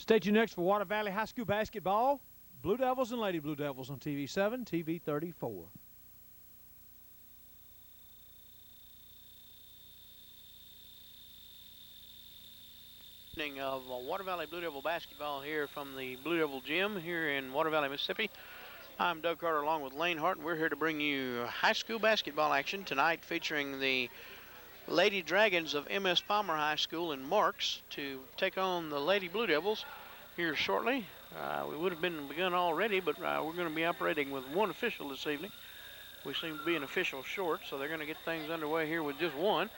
Stay tuned next for Water Valley High School basketball. Blue Devils and Lady Blue Devils on TV 7, TV 34. Of Water Valley Blue Devil basketball here from the Blue Devil Gym here in Water Valley, Mississippi. I'm Doug Carter along with Lane Hart, and we're here to bring you high school basketball action tonight featuring the Lady Dragons of M.S. Palmer High School in Marks to take on the Lady Blue Devils here shortly. We would have been begun already, but we're going to be operating with one official this evening. We seem to be an official short, so they're going to get things underway here with just one.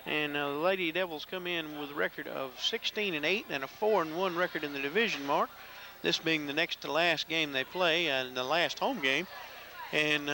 And the Lady Devils come in with a record of 16-8 and a 4-1 record in the division mark. This being the next to last game they play and the last home game. And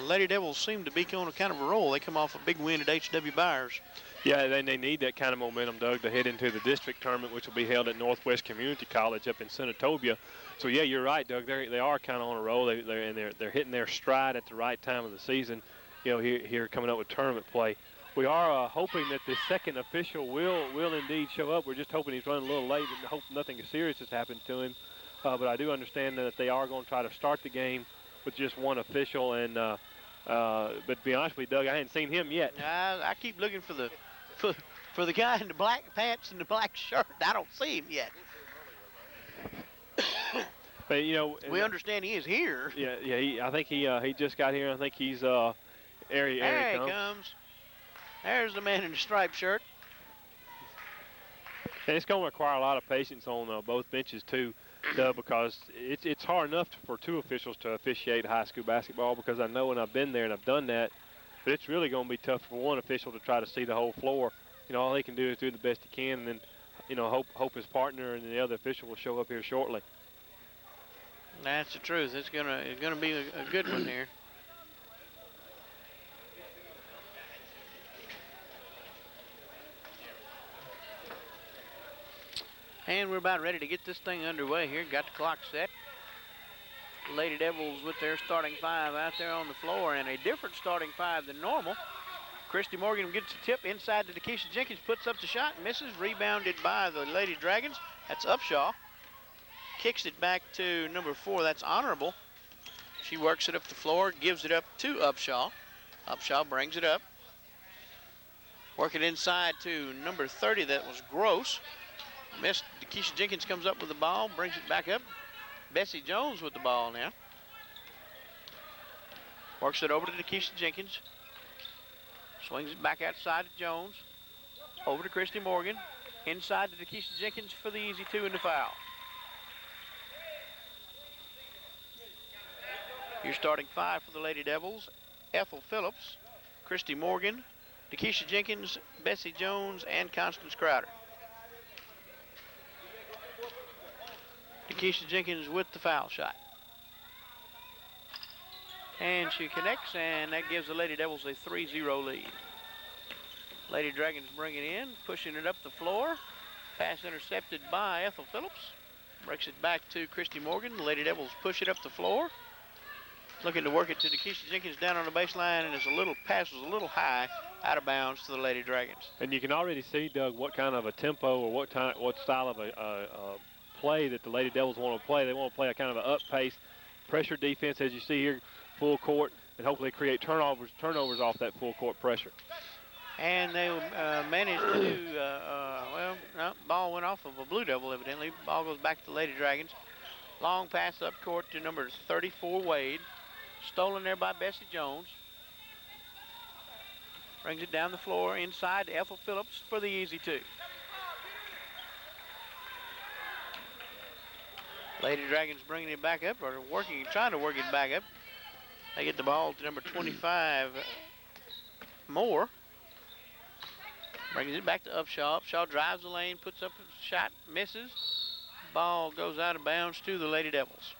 Lady Devils seem to be on a kind of a roll. They come off a big win at H.W. Byers. Yeah, they need that kind of momentum, Doug, to head into the district tournament, which will be held at Northwest Community College up in Senatobia. So yeah, you're right, Doug. They are kind of on a roll. They're hitting their stride at the right time of the season. You know, here coming up with tournament play. We are hoping that the second official will indeed show up. We're just hoping he's running a little late and hope nothing serious has happened to him. But I do understand that they are going to try to start the game with just one official. And but to be honest with you, Doug, I hadn't seen him yet. I keep looking for the guy in the black pants and the black shirt. I don't see him yet. But you know, we understand he is here. Yeah. I think he just got here. I think he's there he comes. There's the man in the striped shirt. And it's going to require a lot of patience on both benches too, because it's hard enough for two officials to officiate high school basketball, because I know, and I've been there and I've done that, but it's really going to be tough for one official to try to see the whole floor. You know, all he can do is do the best he can, and then, you know, hope his partner and the other official will show up here shortly. That's the truth. It's gonna be a good one here. And we're about ready to get this thing underway here. Got the clock set. Lady Devils with their starting five out there on the floor, and a different starting five than normal. Christy Morgan gets a tip inside to Keisha Jenkins, puts up the shot, misses, rebounded by the Lady Dragons. That's Upshaw. Kicks it back to number 4, that's Honorable. She works it up the floor, gives it up to Upshaw. Upshaw brings it up. Work it inside to number 30, that was Gross. Missed. Keisha Jenkins comes up with the ball, brings it back up. Bessie Jones with the ball now. Works it over to Keisha Jenkins. Swings it back outside to Jones. Over to Christy Morgan. Inside to Keisha Jenkins for the easy 2 and the foul. Your starting five for the Lady Devils: Ethel Phillips, Christy Morgan, Keisha Jenkins, Bessie Jones, and Constance Crowder. Keisha Jenkins with the foul shot. And she connects, and that gives the Lady Devils a 3-0 lead. Lady Dragons bring it in, pushing it up the floor. Pass intercepted by Ethel Phillips. Breaks it back to Christy Morgan. The Lady Devils push it up the floor. Looking to work it to Keisha Jenkins down on the baseline, and it's pass was a little high, out of bounds to the Lady Dragons. And you can already see, Doug, what kind of a tempo or what style of a play that the Lady Devils want to play. They want to play a kind of an up-pace pressure defense, as you see here, full court, and hopefully create turnovers off that full court pressure. And they managed to do, no, ball went off of a Blue Devil, evidently. Ball goes back to the Lady Dragons. Long pass up court to number 34, Wade. Stolen there by Bessie Jones. Brings it down the floor inside to Ethel Phillips for the easy 2. Lady Dragons bringing it back up, or trying to work it back up. They get the ball to number 25, Moore. Brings it back to Upshaw. Upshaw drives the lane, puts up a shot, misses. Ball goes out of bounds to the Lady Devils.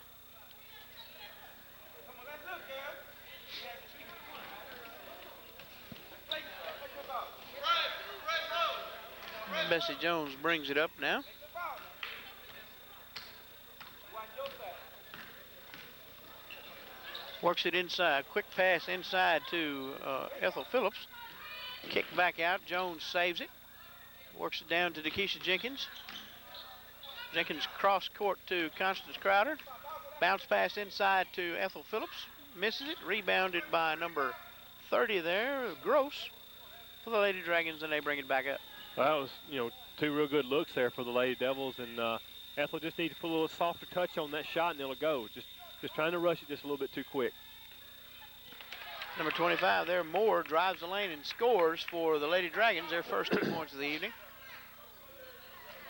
Bessie Jones brings it up now. Works it inside. Quick pass inside to Ethel Phillips. Kick back out. Jones saves it. Works it down to Keisha Jenkins. Jenkins cross court to Constance Crowder. Bounce pass inside to Ethel Phillips. Misses it. Rebounded by number 30 there, Gross, for the Lady Dragons, and they bring it back up. Well, that was, you know, two real good looks there for the Lady Devils, and Ethel just needs to put a little softer touch on that shot, and it'll go. Just trying to rush it just a little bit too quick. Number 25 there, Moore, drives the lane and scores for the Lady Dragons, their first 2 points of the evening.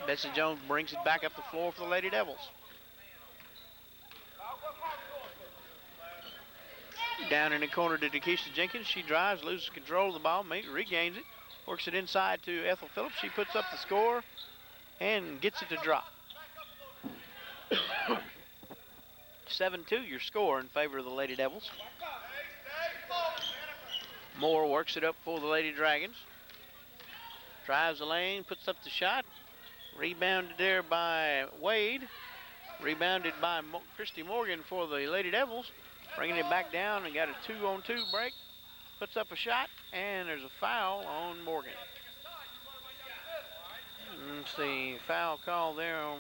Bessie Jones brings it back up the floor for the Lady Devils. Down in the corner to Dakisha Jenkins. She drives, loses control of the ball, regains it, works it inside to Ethel Phillips. She puts up the score and gets it to drop. 7-2 your score in favor of the Lady Devils. Moore works it up for the Lady Dragons. Drives the lane, puts up the shot. Rebounded there by Wade. Rebounded by Christy Morgan for the Lady Devils. Bringing it back down and got a 2-on-2 break. Puts up a shot, and there's a foul on Morgan. Let's see, foul call there on.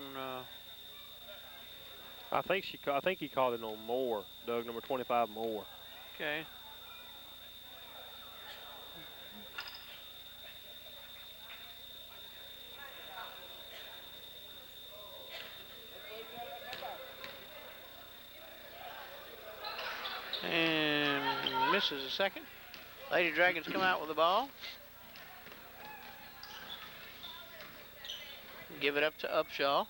I think he called it on Moore, Doug, number 25, Moore. Okay. And misses a second. Lady Dragons come out with the ball. Give it up to Upshaw.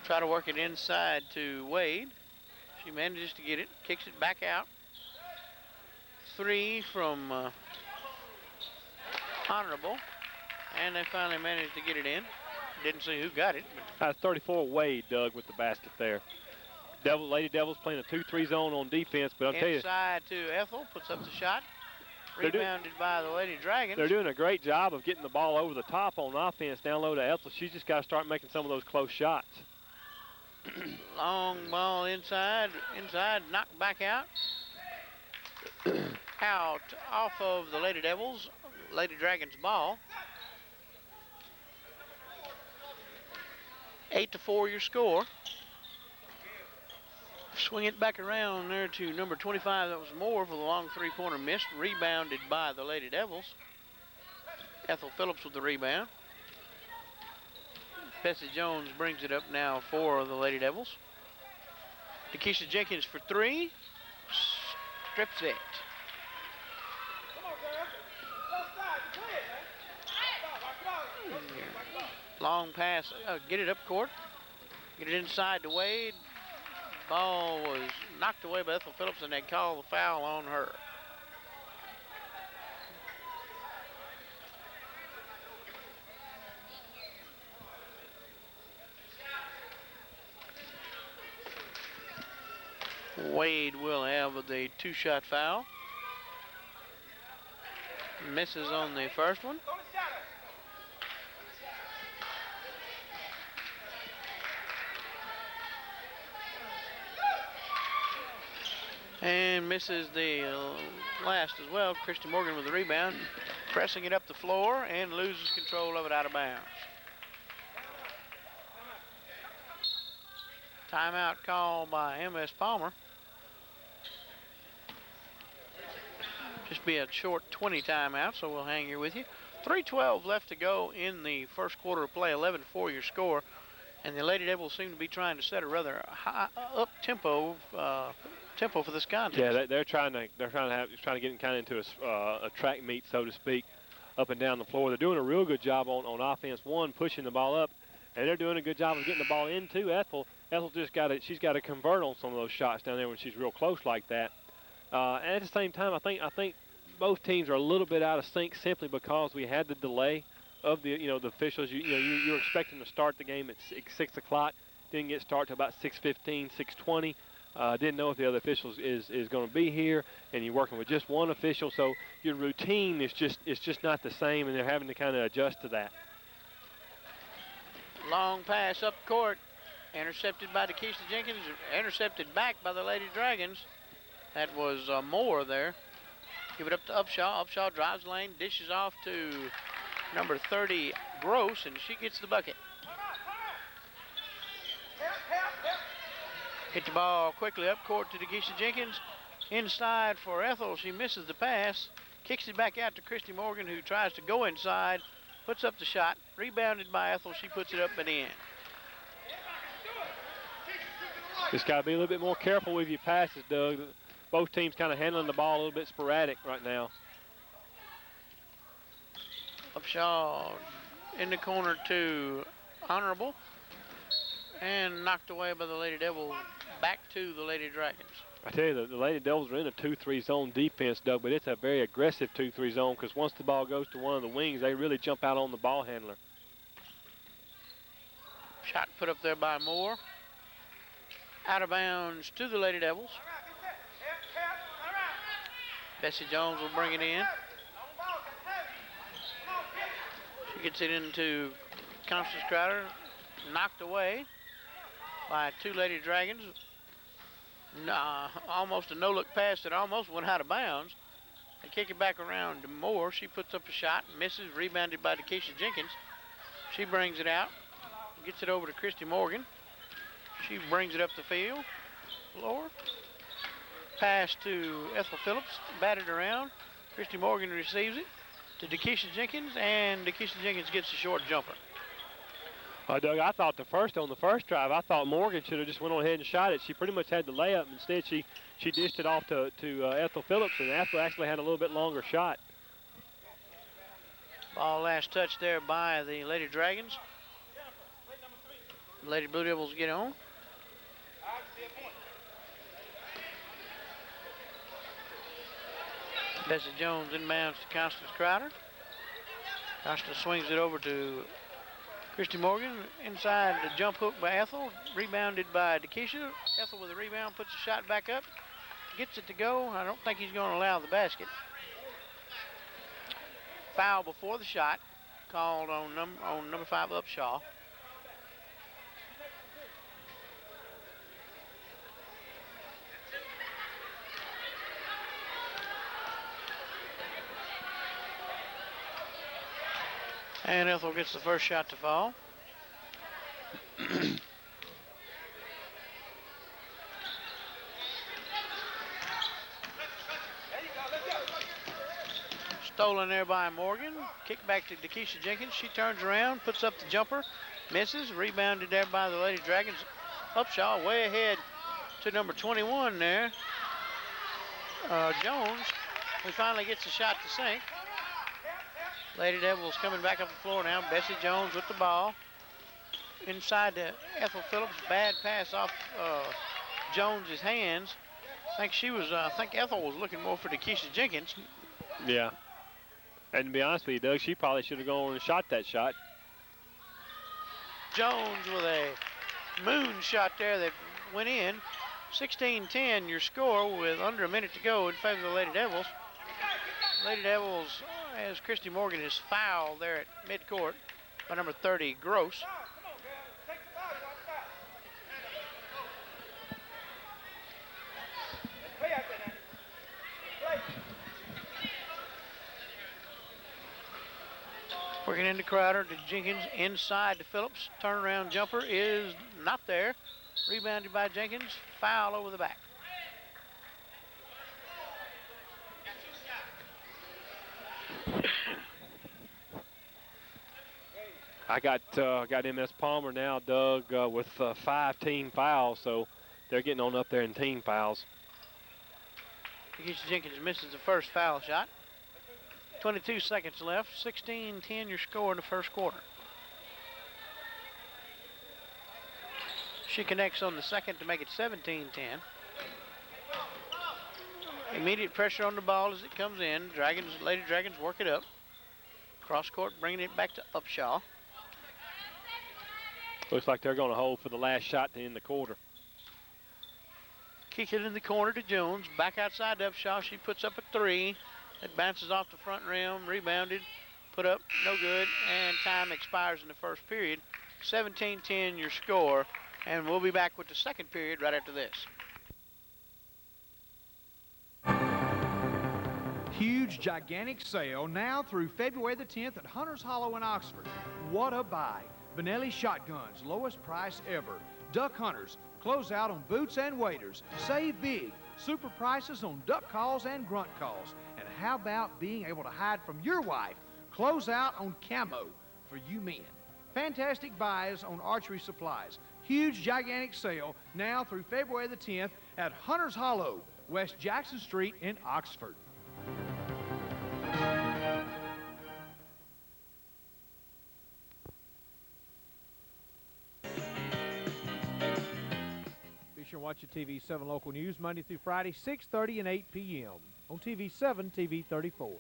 Try to work it inside to Wade. She manages to get it, kicks it back out. 3 from Honorable. And they finally managed to get it in. Didn't see who got it. That's 34 Wade, Doug, with the basket there. Lady Devils playing a 2-3 zone on defense, but I'll tell you. Inside to Ethel, puts up the shot. Rebounded by the Lady Dragons. They're doing a great job of getting the ball over the top on offense down low to Ethel. She's just got to start making some of those close shots. Long ball inside, knocked back out. Out off of the Lady Devils, Lady Dragons ball. 8-4 your score. Swing it back around there to number 25. That was Moore for the long three-pointer miss. Rebounded by the Lady Devils. Ethel Phillips with the rebound. Bessie Jones brings it up now for the Lady Devils. Dakisha Jenkins for 3. Strips it. Long pass. Get it up court. Get it inside to Wade. Ball was knocked away by Ethel Phillips, and they call the foul on her. Wade will have the 2-shot foul. Misses on the first one. And misses the last as well. Christy Morgan with the rebound. Pressing it up the floor and loses control of it out of bounds. Timeout call by M.S. Palmer. Just be a short 20 timeout, so we'll hang here with you. 3:12 left to go in the first quarter of play. 11-4 your score. And the Lady Devils seem to be trying to set a rather high up-tempo for this contest. Yeah, they're trying to get in kind of into a track meet, so to speak, up and down the floor. They're doing a real good job on offense. One, pushing the ball up, and they're doing a good job of getting the ball into Ethel. Ethel she's got to convert on some of those shots down there when she's real close like that. And at the same time, I think both teams are a little bit out of sync simply because we had the delay of the officials. You were expecting to start the game at 6 o'clock. Didn't get started till about 6:15, 6:20. Didn't know if the other officials is going to be here, and you're working with just one official, so your routine is just not the same, and they're having to kind of adjust to that. Long pass up court, intercepted by Dakisha Jenkins, intercepted back by the Lady Dragons. That was Moore there. Give it up to Upshaw. Upshaw drives lane, dishes off to number 30, Gross, and she gets the bucket. Hit the ball quickly up court to Dakisha Jenkins. Inside for Ethel. She misses the pass. Kicks it back out to Christy Morgan, who tries to go inside. Puts up the shot. Rebounded by Ethel. She puts it up and in. Just got to be a little bit more careful with your passes, Doug. Both teams kind of handling the ball a little bit sporadic right now. Upshaw in the corner to Honorable. And knocked away by the Lady Devils. Back to the Lady Dragons. I tell you, the Lady Devils are in a 2-3 zone defense, Doug, but it's a very aggressive 2-3 zone because once the ball goes to one of the wings, they really jump out on the ball handler. Shot put up there by Moore. Out of bounds to the Lady Devils. Bessie Jones will bring it in. She gets it into Constance Crowder. Knocked away by two Lady Dragons. Almost a no-look pass that almost went out of bounds. They kick it back around to Moore. She puts up a shot, misses, rebounded by Dakisha Jenkins. She brings it out, gets it over to Christy Morgan. She brings it up the field. Lower. Pass to Ethel Phillips, batted around. Christy Morgan receives it to Dakisha Jenkins, and Dakisha Jenkins gets a short jumper. Doug, I thought on the first drive, I thought Morgan should have just went on ahead and shot it. She pretty much had the layup. Instead, she dished it off to Ethel Phillips, and Ethel actually had a little bit longer shot. Ball last touch there by the Lady Dragons. Lady Blue Devils get on. Bessie Jones inbounds to Constance Crowder. Constance swings it over to Christy Morgan. Inside the jump hook by Ethel. Rebounded by Dakisha. Ethel with a rebound, puts the shot back up. Gets it to go. I don't think he's going to allow the basket. Foul before the shot. Called on number 5 Upshaw. And Ethel gets the first shot to fall. Stolen there by Morgan. Kick back to Dakisha Jenkins. She turns around, puts up the jumper, misses. Rebounded there by the Lady Dragons. Upshaw way ahead to number 21 there. Jones, who finally gets a shot to sink. Lady Devils coming back up the floor now. Bessie Jones with the ball. Inside to Ethel Phillips. Bad pass off Jones's hands. I think Ethel was looking more for Dakisha Jenkins. Yeah. And to be honest with you, Doug, she probably should have gone and shot that shot. Jones with a moon shot there that went in. 16-10 your score with under a minute to go in favor of the Lady Devils. Lady Devils, as Christy Morgan is fouled there at midcourt by number 30, Gross. Working into Crowder to Jenkins, inside to Phillips. Turnaround jumper is not there. Rebounded by Jenkins, foul over the back. I got MS Palmer now, Doug, with 5 team fouls, so they're getting on up there in team fouls. Dakisha Jenkins misses the first foul shot. 22 seconds left. 16-10 your score in the first quarter. She connects on the second to make it 17-10. Immediate pressure on the ball as it comes in. Lady Dragons work it up. Cross court, bringing it back to Upshaw. Looks like they're going to hold for the last shot to end the quarter. Kick it in the corner to Jones. Back outside to Upshaw. She puts up a 3. It bounces off the front rim. Rebounded. Put up. No good. And time expires in the first period. 17-10 your score. And we'll be back with the second period right after this. Huge, gigantic sale now through February the 10th at Hunter's Hollow in Oxford. what a buy. Benelli Shotguns, lowest price ever. Duck Hunters, close out on boots and waders. Save big, super prices on duck calls and grunt calls. And how about being able to hide from your wife? Close out on camo for you men. Fantastic buys on archery supplies. Huge, gigantic sale now through February the 10th at Hunter's Hollow, West Jackson Street in Oxford. Be sure and watch your TV7 local news Monday through Friday, 6:30 and 8 p.m. on TV7, TV 34.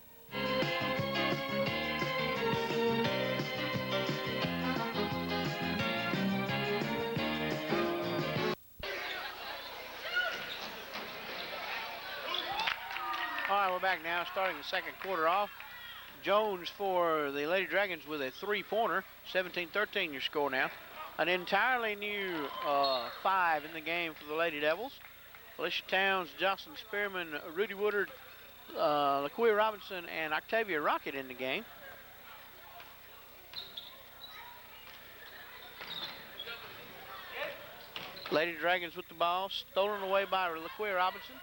All right, we're back now, starting the second quarter off. Jones for the Lady Dragons with a three-pointer, 17-13 your score now. An entirely new 5 in the game for the Lady Devils. Felicia Towns, Jocelyn Spearman, Rudy Woodard, LaQuia Robinson, and Octavia Rocket in the game. Lady Dragons with the ball, stolen away by LaQuia Robinson.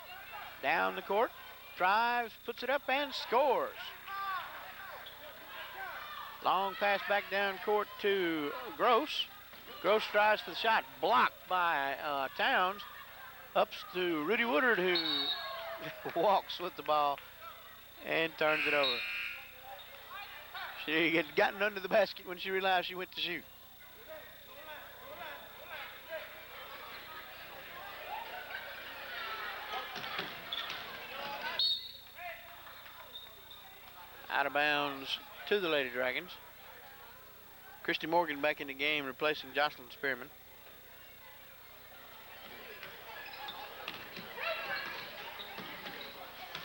Down the court, drives, puts it up, and scores. Long pass back down court to Gross. Gross drives for the shot, blocked by Towns. Ups to Rudy Woodard, who walks with the ball and turns it over. She had gotten under the basket when she realized she went to shoot. Out of bounds to the Lady Dragons. Christy Morgan back in the game, replacing Jocelyn Spearman.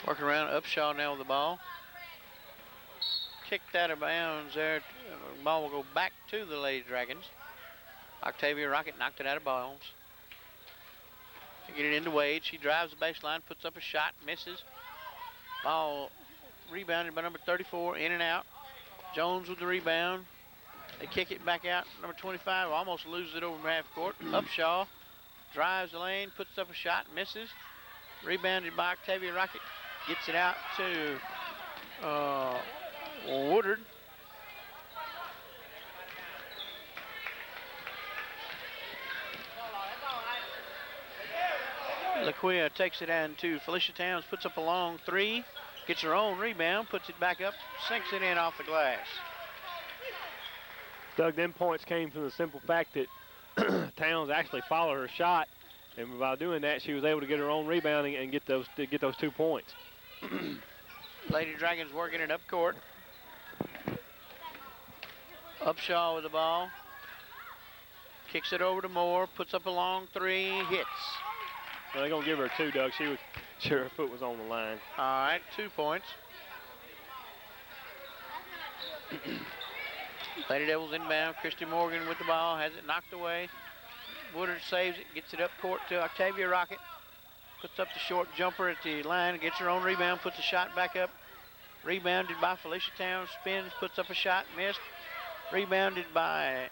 Working around, Upshaw now with the ball. Kicked out of bounds there. The ball will go back to the Lady Dragons. Octavia Rocket knocked it out of bounds. Get it into Wade. She drives the baseline, puts up a shot, misses. Ball rebounded by number 34, in and out. Jones with the rebound. They kick it back out. Number 25 almost loses it over half court. Upshaw drives the lane, puts up a shot, misses. Rebounded by Octavia Rocket. Gets it out to Woodard. LaQuia takes it down to Felicia Towns, puts up a long three, gets her own rebound, puts it back up, sinks it in off the glass. Doug, them points came from the simple fact that Towns actually followed her shot, and by doing that, she was able to get her own rebounding and get those 2 points. Lady Dragons working it up court. Upshaw with the ball. Kicks it over to Moore, puts up a long three, hits. Well, they're gonna give her 2, Doug. Her foot was on the line. All right, 2 points. Lady Devils inbound. Christy Morgan with the ball, has it knocked away. Woodard saves it, gets it up court to Octavia Rocket. Puts up the short jumper at the line, gets her own rebound, puts the shot back up. Rebounded by Felicia Towns, spins, puts up a shot, missed. Rebounded by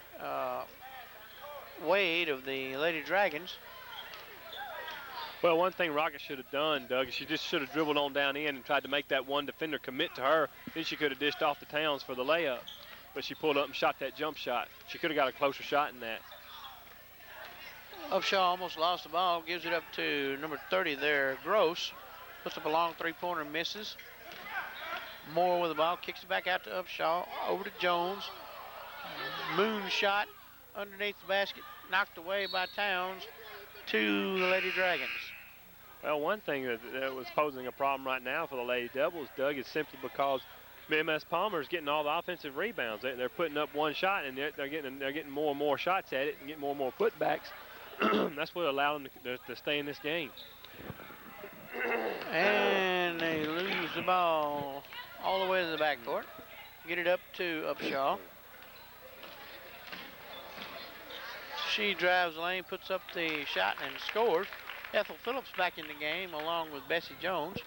Wade of the Lady Dragons. Well, one thing Rocket should have done, Doug, is she just should have dribbled on down in and tried to make that one defender commit to her. Then she could have dished off to Towns for the layup. But she pulled up and shot that jump shot. She could have got a closer shot than that. Upshaw almost lost the ball, gives it up to number 30 there, Gross. Puts up a long three-pointer, misses. Moore with the ball, kicks it back out to Upshaw, over to Jones. Moon shot underneath the basket, knocked away by Towns to the Lady Dragons. Well, one thing that was posing a problem right now for the Lady Devils, Doug, is simply because MS Palmer is getting all the offensive rebounds. They're putting up one shot, and they're getting more and more shots at it and getting more and more putbacks. That's what allowed them to stay in this game. And they lose the ball all the way to the backcourt. Get it up to Upshaw. She drives the lane, puts up the shot, and scores. Ethel Phillips back in the game along with Bessie Jones.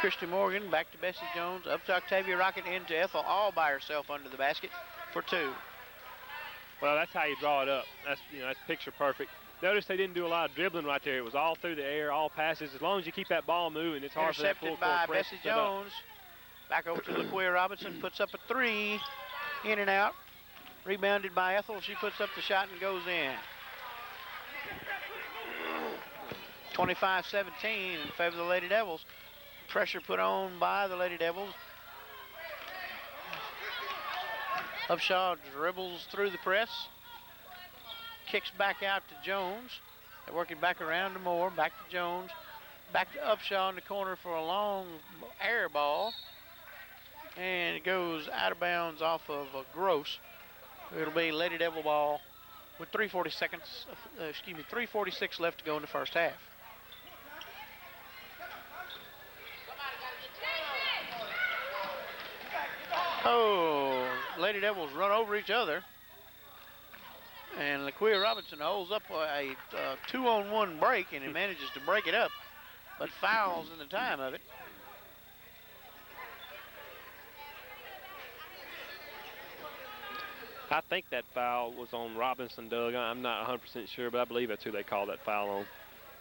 Christy Morgan, back to Bessie Jones, up to Octavia Rocket, into Ethel, all by herself under the basket for 2. Well, that's how you draw it up. That's, that's picture perfect. Notice they didn't do a lot of dribbling right there. It was all through the air, all passes. As long as you keep that ball moving, it's hard for that full Intercepted court by press Bessie to set up. Jones. Back over to LaQuia Robinson, puts up a 3, in and out. Rebounded by Ethel. She puts up the shot and goes in. 25-17 in favor of the Lady Devils. Pressure put on by the Lady Devils. Upshaw dribbles through the press. Kicks back out to Jones. They're working back around to Moore. Back to Jones. Back to Upshaw in the corner for a long air ball. And it goes out of bounds off of Gross. It'll be Lady Devil ball with 3:46 left to go in the first half. Oh, Lady Devils run over each other. And LaQuia Robinson holds up a 2-on-1 break, and he manages to break it up, but fouls in the time of it. I think that foul was on Robinson, Doug. I'm not 100% sure, but I believe that's who they called that foul on.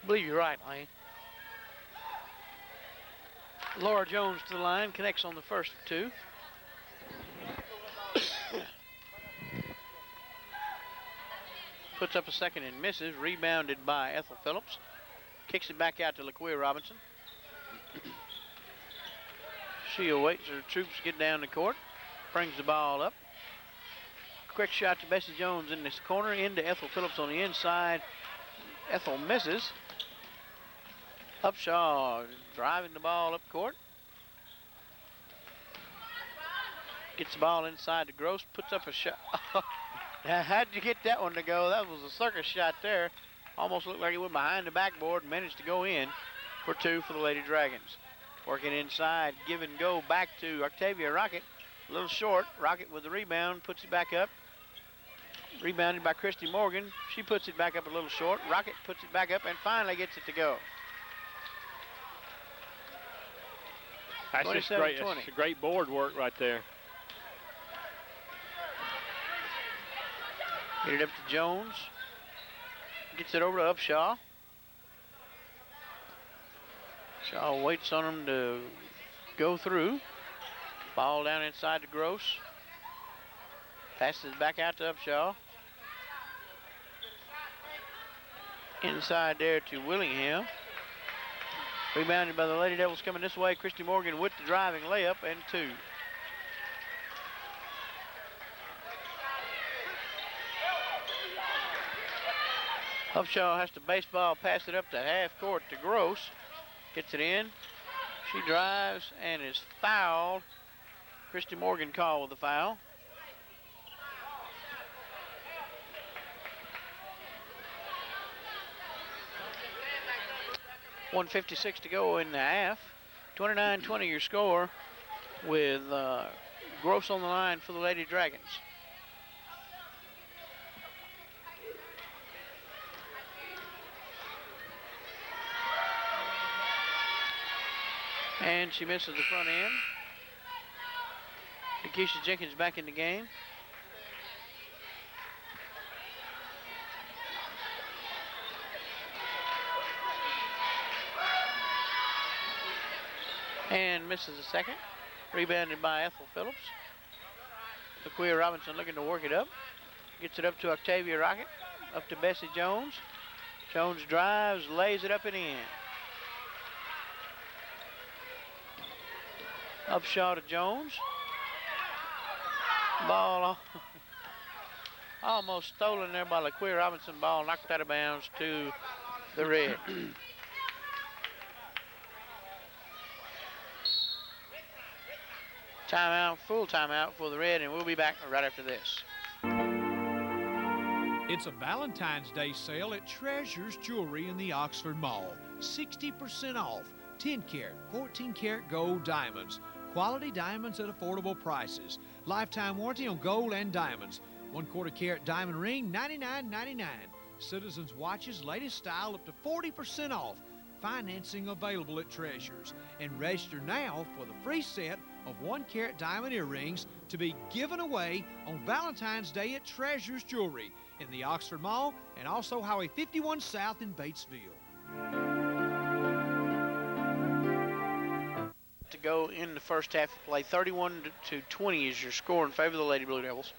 I believe you're right, Lane. Laura Jones to the line, connects on the first of 2. Puts up a second and misses, rebounded by Ethel Phillips. Kicks it back out to LaQuia Robinson. She awaits her troops to get down the court, brings the ball up. Quick shot to Bessie Jones in this corner, into Ethel Phillips on the inside. Ethel misses. Upshaw driving the ball up court. Gets the ball inside to Gross, puts up a shot. Now, how'd you get that one to go? That was a circus shot there. Almost looked like it went behind the backboard and managed to go in for 2 for the Lady Dragons. Working inside, give and go back to Octavia Rocket. A little short. Rocket with the rebound, puts it back up. Rebounded by Christy Morgan. She puts it back up a little short. Rocket puts it back up and finally gets it to go. That's just great. That's a great board work right there. Get it up to Jones. Gets it over to Upshaw. Shaw waits on him to go through. Ball down inside to Gross. Passes back out to Upshaw. Inside there to Willingham. Rebounded by the Lady Devils coming this way. Christy Morgan with the driving layup and 2. Upshaw has to baseball pass it up to half court to Gross. Gets it in. She drives and is fouled. Christy Morgan called with the foul. .156 to go in the half. 29-20 your score, with Gross on the line for the Lady Dragons. And she misses the front end. Nikisha Jenkins back in the game. And misses a second. Rebounded by Ethel Phillips. LaQuia Robinson looking to work it up. Gets it up to Octavia Rocket. Up to Bessie Jones. Jones drives, lays it up and in. Upshaw to Jones. Ball almost stolen there by LaQuia Robinson. Ball knocked out of bounds to the Red. Timeout, full timeout for the Red, and we'll be back right after this. It's a Valentine's Day sale at Treasures Jewelry in the Oxford Mall. 60% off. 10 karat, 14 karat gold diamonds. Quality diamonds at affordable prices. Lifetime warranty on gold and diamonds. 1/4 karat diamond ring, $99.99. Citizens watches, latest style, up to 40% off. financing available at Treasures. And register now for the free set of 1-carat diamond earrings to be given away on Valentine's Day at Treasures Jewelry in the Oxford Mall and also Highway 51 South in Batesville. To go in the first half of play, 31-20 is your score in favor of the Lady Blue Devils.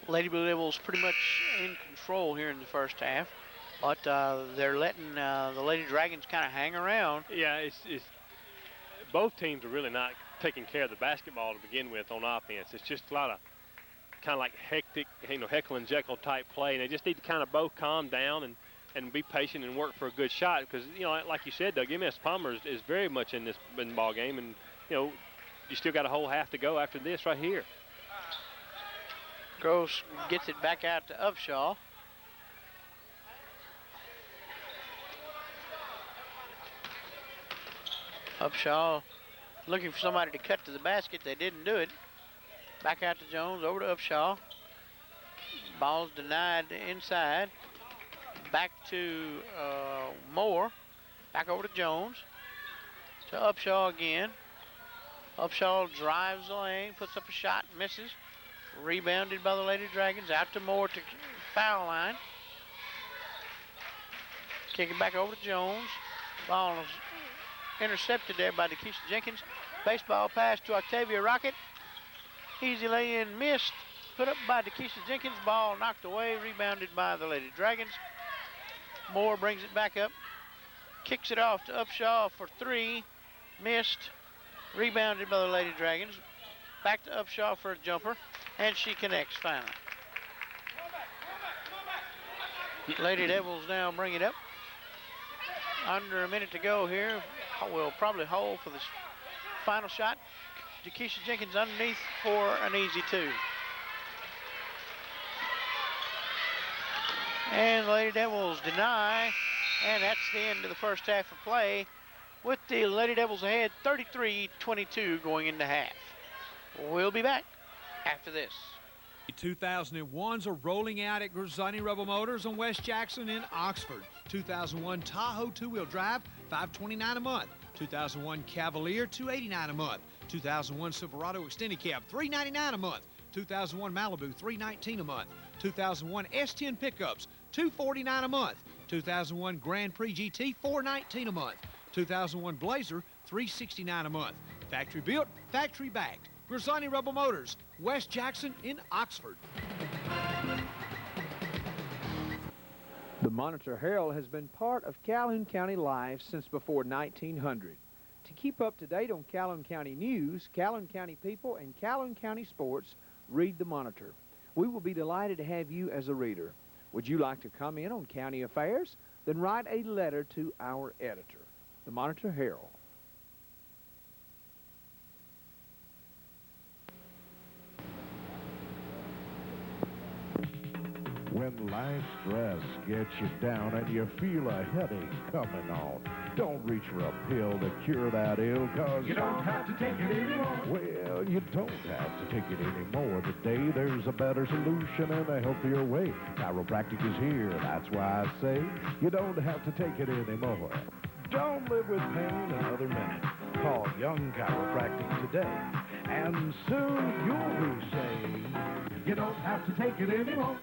Lady Blue Devils pretty much in control here in the first half, but they're letting the Lady Dragons kind of hang around. Yeah, it's both teams are really not taking care of the basketball to begin with on offense. It's just a lot of kind of like hectic, Heckle and Jekyll type play. And they just need to kind of both calm down and be patient and work for a good shot because, like you said, Doug, MS Palmer is very much in this ball game, and, you still got a whole half to go after this right here. Gross gets it back out to Upshaw. Upshaw looking for somebody to cut to the basket. They didn't do it. Back out to Jones, over to Upshaw. Ball's denied inside. Back to Moore. Back over to Jones. To Upshaw again. Upshaw drives the lane, puts up a shot, misses. Rebounded by the Lady Dragons. Out to Moore to foul line. Kick it back over to Jones. Ball is intercepted there by Dakisha Jenkins. Baseball pass to Octavia Rocket. Easy lay-in missed. Put up by Dakisha Jenkins. Ball knocked away. Rebounded by the Lady Dragons. Moore brings it back up. Kicks it off to Upshaw for three. Missed. Rebounded by the Lady Dragons. Back to Upshaw for a jumper. And she connects finally. Lady Devils now bring it up. Under a minute to go here. We'll probably hold for this final shot. Dakisha Jenkins underneath for an easy two. And the Lady Devils deny. And that's the end of the first half of play, with the Lady Devils ahead 33-22 going into half. We'll be back after this. 2001s are rolling out at Grisani Rebel Motors on West Jackson in Oxford. 2001 Tahoe two-wheel drive, $529 a month. 2001 Cavalier, $289 a month. 2001 Silverado extended cab, $399 a month. 2001 Malibu, $319 a month. 2001 S10 pickups, $249 a month. 2001 Grand Prix GT, $419 a month. 2001 Blazer, $369 a month. Factory built, factory backed. Grisani Rebel Motors, West Jackson in Oxford. The Monitor Herald has been part of Calhoun County life since before 1900. To keep up to date on Calhoun County news, Calhoun County people, and Calhoun County sports, read the Monitor. We will be delighted to have you as a reader. Would you like to comment on county affairs? Then write a letter to our editor. The Monitor Herald. When life's stress gets you down and you feel a headache coming on, don't reach for a pill to cure that ill, cause you don't have to take it anymore. Well, you don't have to take it anymore. Today there's a better solution and a healthier way. Chiropractic is here, that's why I say you don't have to take it anymore. Don't live with pain another minute. Call Young Chiropractic today, and soon you'll be saying you don't have to take it anymore.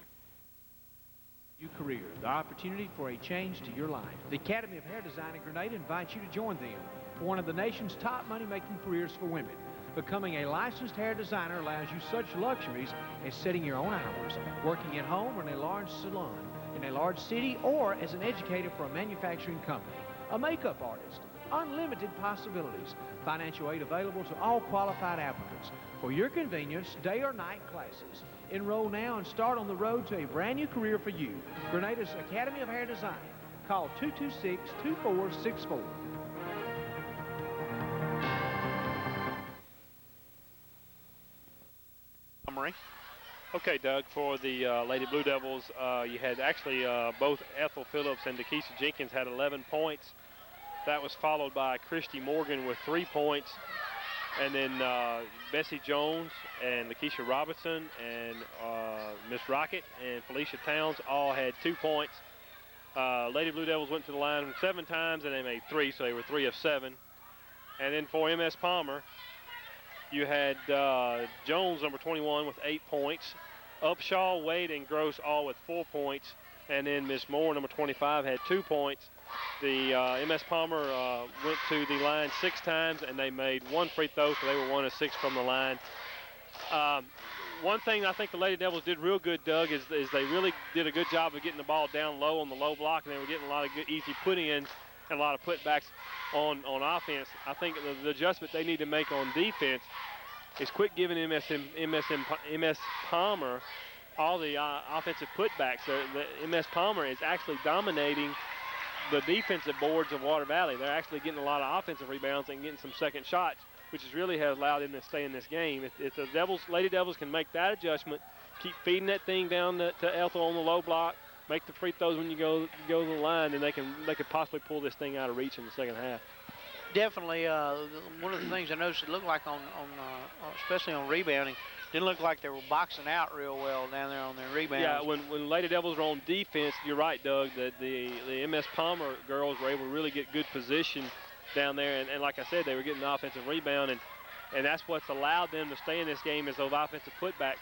New career, the opportunity for a change to your life. The Academy of Hair Design in Grenada invites you to join them for one of the nation's top money-making careers for women. Becoming a licensed hair designer allows you such luxuries as setting your own hours, working at home or in a large salon, in a large city, or as an educator for a manufacturing company, a makeup artist. Unlimited possibilities. Financial aid available to all qualified applicants. For your convenience, day or night classes. Enroll now and start on the road to a brand new career for you. Grenada's Academy of Hair Design. Call 226-2464. Summary. Okay, Doug, for the Lady Blue Devils, you had actually both Ethel Phillips and Dakisha Jenkins had 11 points. That was followed by Christy Morgan with 3 points. And then Bessie Jones and Lakeisha Robinson and Miss Rocket and Felicia Towns all had 2 points. Lady Blue Devils went to the line 7 times, and they made 3, so they were 3 of 7. And then for MS Palmer, you had Jones, number 21, with 8 points. Upshaw, Wade, and Gross all with 4 points. And then Miss Moore, number 25, had 2 points. The MS Palmer went to the line 6 times, and they made 1 free throw, so they were 1 of 6 from the line. One thing I think the Lady Devils did real good, Doug, is they really did a good job of getting the ball down low on the low block, and they were getting a lot of good, easy put-ins and a lot of putbacks on offense. I think the adjustment they need to make on defense is quit giving MS Palmer all the offensive putbacks. The MS Palmer is actually dominating the defensive boards of Water Valley. They're actually getting a lot of offensive rebounds and getting some second shots, which has really allowed them to stay in this game. If the Lady Devils can make that adjustment, keep feeding that thing down to Ethel on the low block, make the free throws when you go to the line, then they could possibly pull this thing out of reach in the second half. Definitely, one of the things I noticed it looked like on especially on rebounding, didn't look like they were boxing out real well down there on their rebounds. Yeah, when Lady Devils were on defense, you're right, Doug, that the MS Palmer girls were able to really get good position down there, and like I said, they were getting the offensive rebound, and that's what's allowed them to stay in this game is those offensive putbacks.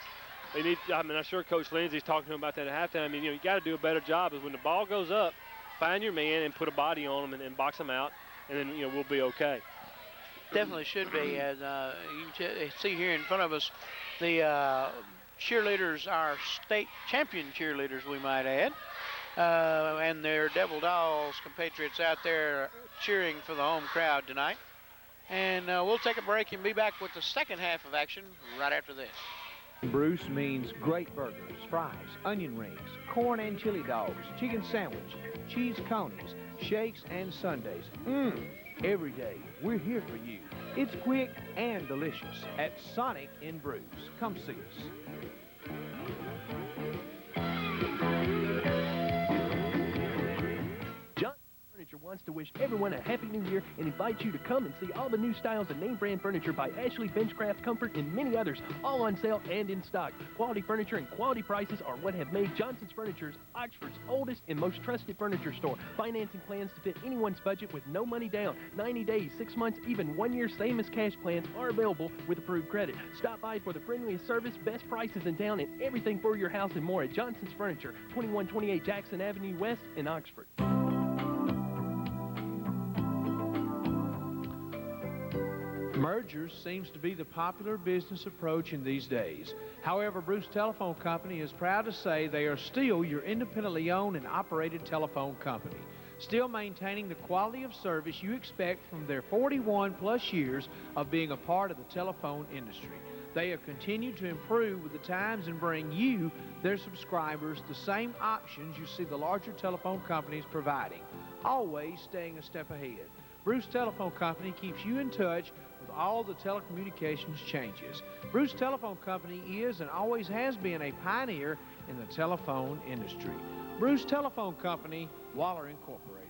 They need. I mean, I'm sure Coach Lindsay's talking to them about that at halftime. I mean, you got to do a better job. Is when the ball goes up, find your man and put a body on them and box them out, and then we'll be okay. Definitely should be. As you can see here in front of us, the cheerleaders, our state champion cheerleaders, we might add, and their Devil Dolls compatriots out there cheering for the home crowd tonight. And we'll take a break and be back with the second half of action right after this. Bruce means great burgers, fries, onion rings, corn and chili dogs, chicken sandwich, cheese conies, shakes and sundaes. Every day, we're here for you. It's quick and delicious at Sonic in Bruce. Come see us. Wants to wish everyone a happy new year and invites you to come and see all the new styles of name brand furniture by Ashley Benchcraft, Comfort, and many others, all on sale and in stock. Quality furniture and quality prices are what have made Johnson's Furniture's Oxford's oldest and most trusted furniture store. Financing plans to fit anyone's budget with no money down. 90 days, 6 months, even 1 year same as cash plans are available with approved credit. Stop by for the friendliest service, best prices in town, and everything for your house and more at Johnson's Furniture, 2128 Jackson Avenue West in Oxford. Mergers seems to be the popular business approach in these days. However, Bruce Telephone Company is proud to say they are still your independently owned and operated telephone company, still maintaining the quality of service you expect from their 41-plus years of being a part of the telephone industry. They have continued to improve with the times and bring you, their subscribers, the same options you see the larger telephone companies providing, always staying a step ahead. Bruce Telephone Company keeps you in touch with all the telecommunications changes. Bruce Telephone Company is and always has been a pioneer in the telephone industry. Bruce Telephone Company, Waller Incorporated.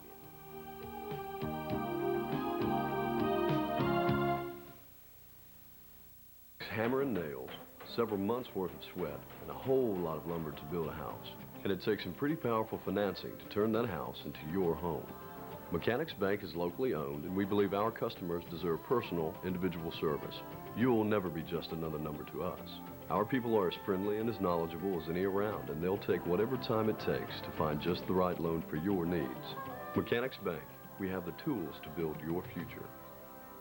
Hammer and nails, several months worth of sweat, and a whole lot of lumber to build a house. And it takes some pretty powerful financing to turn that house into your home. Mechanics Bank is locally owned, and we believe our customers deserve personal, individual service. You will never be just another number to us. Our people are as friendly and as knowledgeable as any around, and they'll take whatever time it takes to find just the right loan for your needs. Mechanics Bank, we have the tools to build your future.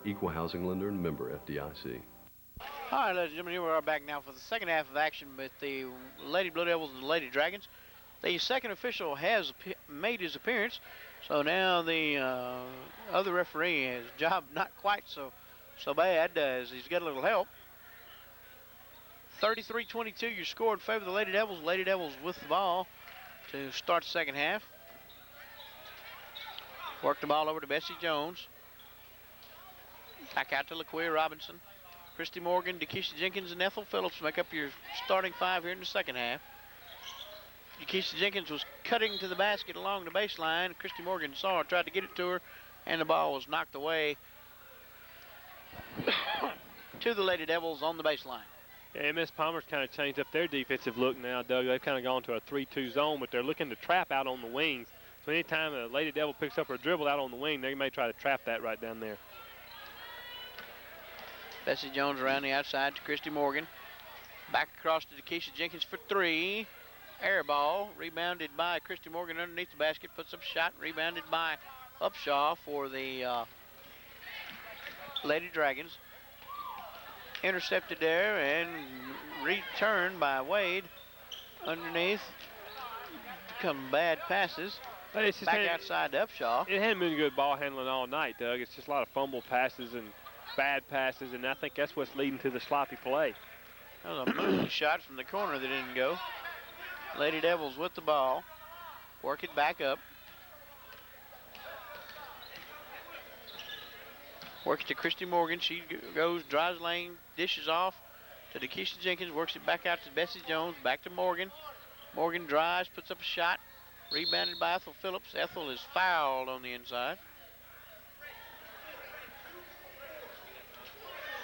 Equal housing lender and member FDIC. All right, ladies and gentlemen, here we are back now for the second half of action with the Lady Blue Devils and the Lady Dragons. The second official has made his appearance, so now the other referee has job not quite so bad as he's got a little help. 33-22, your score in favor of the Lady Devils. Lady Devils with the ball to start the second half. Work the ball over to Bessie Jones. Back out to LaQuia Robinson. Christy Morgan, Dakisha Jenkins, and Ethel Phillips make up your starting five here in the second half. Dakisha Jenkins was cutting to the basket along the baseline. Christy Morgan saw her, tried to get it to her, and the ball was knocked away to the Lady Devils on the baseline. Yeah, MS Palmer's kind of changed up their defensive look now, Doug. They've kind of gone to a 3-2 zone, but they're looking to trap out on the wings. So anytime a Lady Devil picks up her dribble out on the wing, they may try to trap that right down there. Bessie Jones around the outside to Christy Morgan. Back across to Keisha Jenkins for three. Air ball, rebounded by Christy Morgan underneath the basket, puts up a shot, rebounded by Upshaw for the Lady Dragons. Intercepted there and returned by Wade underneath. Come bad passes. It's just Back outside to Upshaw. It hadn't been good ball handling all night, Doug. It's just a lot of fumble passes and bad passes, and I think that's what's leading to the sloppy play. That was a moving shot from the corner that didn't go. Lady Devils with the ball. Work it back up. Works to Christy Morgan. She goes, drives lane, dishes off to Keisha Jenkins. Works it back out to Bessie Jones. Back to Morgan. Morgan drives, puts up a shot. Rebounded by Ethel Phillips. Ethel is fouled on the inside.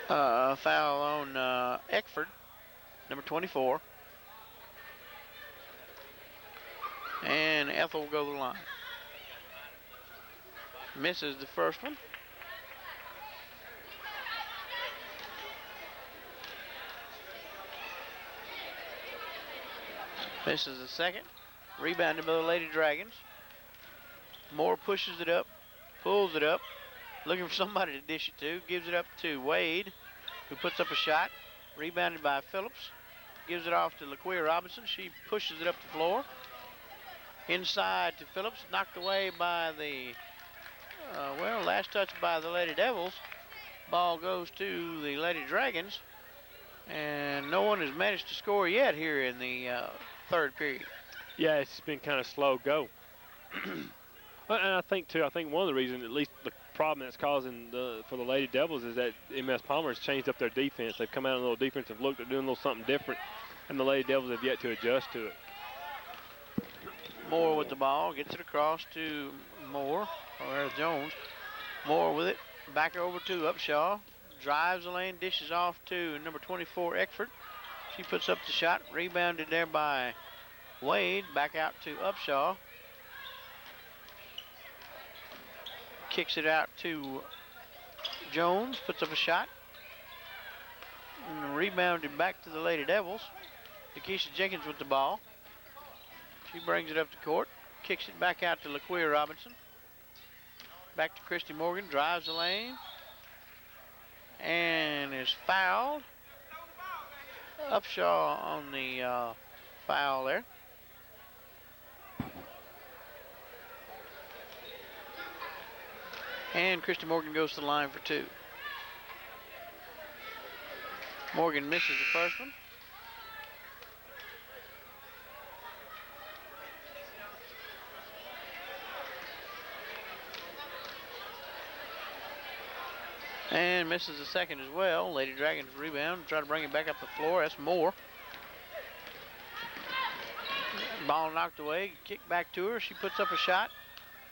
Foul on Eckford, number 24. And Ethel will go to the line. Misses the first one. Misses the second. Rebounded by the Lady Dragons. Moore pushes it up, pulls it up, looking for somebody to dish it to. Gives it up to Wade, who puts up a shot. Rebounded by Phillips. Gives it off to LaQuia Robinson. She pushes it up the floor. Inside to Phillips. Knocked away by the, last touch by the Lady Devils. Ball goes to the Lady Dragons. And no one has managed to score yet here in the third period. Yeah, it's been kind of slow go. And I think one of the reasons, at least the problem that's causing for the Lady Devils, is that MS Palmer has changed up their defense. They've come out in a little defensive look. They're doing a little something different, and the Lady Devils have yet to adjust to it. Moore with the ball, gets it across to Jones. Moore with it, back over to Upshaw. Drives the lane, dishes off to number 24, Eckford. She puts up the shot, rebounded there by Wade, back out to Upshaw. Kicks it out to Jones, puts up a shot. And rebounded back to the Lady Devils. Keisha Jenkins with the ball. She brings it up to court, kicks it back out to LaQuia Robinson. Back to Christy Morgan, drives the lane, and is fouled. Upshaw on the foul there. And Christy Morgan goes to the line for two. Morgan misses the first one. And misses the second as well. Lady Dragons rebound, try to bring it back up the floor. That's Moore. Ball knocked away, kicked back to her. She puts up a shot.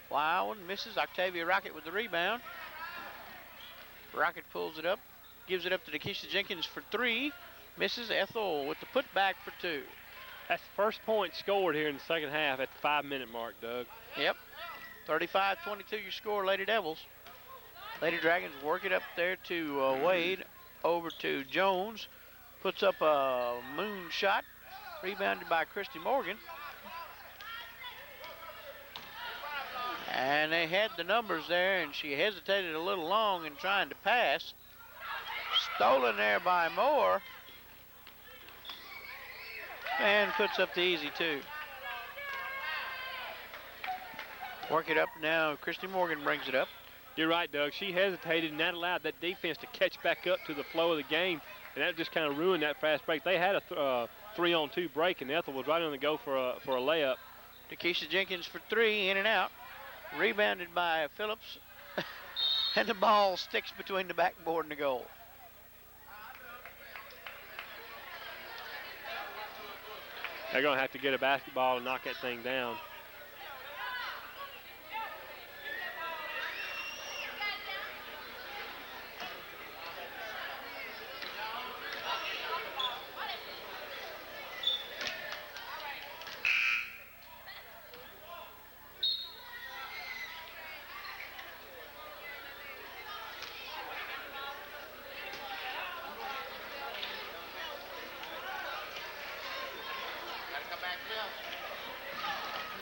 Wild one, misses. Octavia Rocket with the rebound. Rocket pulls it up, gives it up to Keisha Jenkins for three. Misses. Ethel with the putback for two. That's the first point scored here in the second half at the 5-minute mark, Doug. Yep. 35-22 your score, Lady Devils. Lady Dragons work it up there to Wade, over to Jones. Puts up a moon shot, rebounded by Christy Morgan. And they had the numbers there, and she hesitated a little long in trying to pass. Stolen there by Moore. And puts up the easy two. Work it up now. Christy Morgan brings it up. You're right, Doug. She hesitated, and that allowed that defense to catch back up to the flow of the game, and that just kind of ruined that fast break. They had a 3-on-2 break, and Ethel was right on the go for a layup. Keisha Jenkins for three, in and out. Rebounded by Phillips, and the ball sticks between the backboard and the goal. They're going to have to get a basketball and knock that thing down.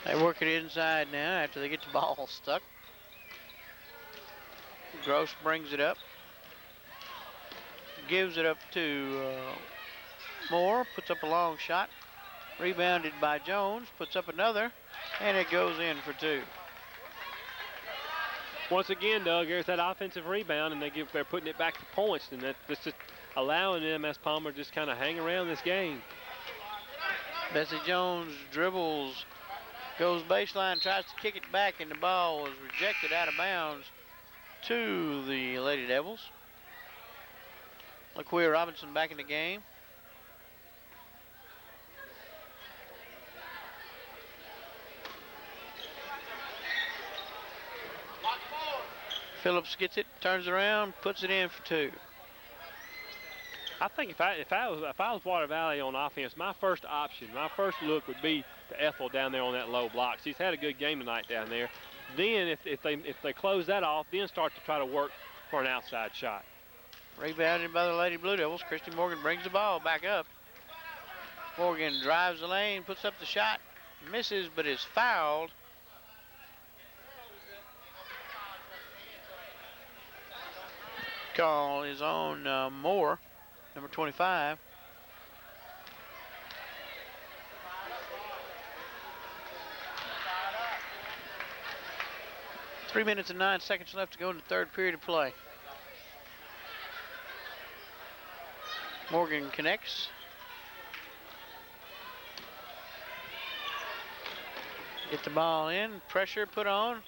They work it inside now after they get the ball stuck. Gross brings it up. Gives it up to Moore. Puts up a long shot. Rebounded by Jones. Puts up another. And it goes in for 2. Once again, Doug, there's that offensive rebound, and they're putting it back to points, and that's just allowing them, as Palmer, just kind of hang around this game. Bessie Jones dribbles, goes baseline, tries to kick it back, and the ball was rejected out of bounds to the Lady Devils. LaQuia Robinson back in the game. Phillips gets it, turns around, puts it in for 2. I think if I was Water Valley on offense, my first option, my first look would be to Ethel down there on that low block. She's had a good game tonight down there. Then if they close that off, then start to try to work for an outside shot. Rebounded by the Lady Blue Devils. Christy Morgan brings the ball back up. Morgan drives the lane, puts up the shot, misses, but is fouled. Call is on Moore, number 25. Three minutes and 9 seconds left to go in the third period of play. Morgan connects. Get the ball in, pressure put on.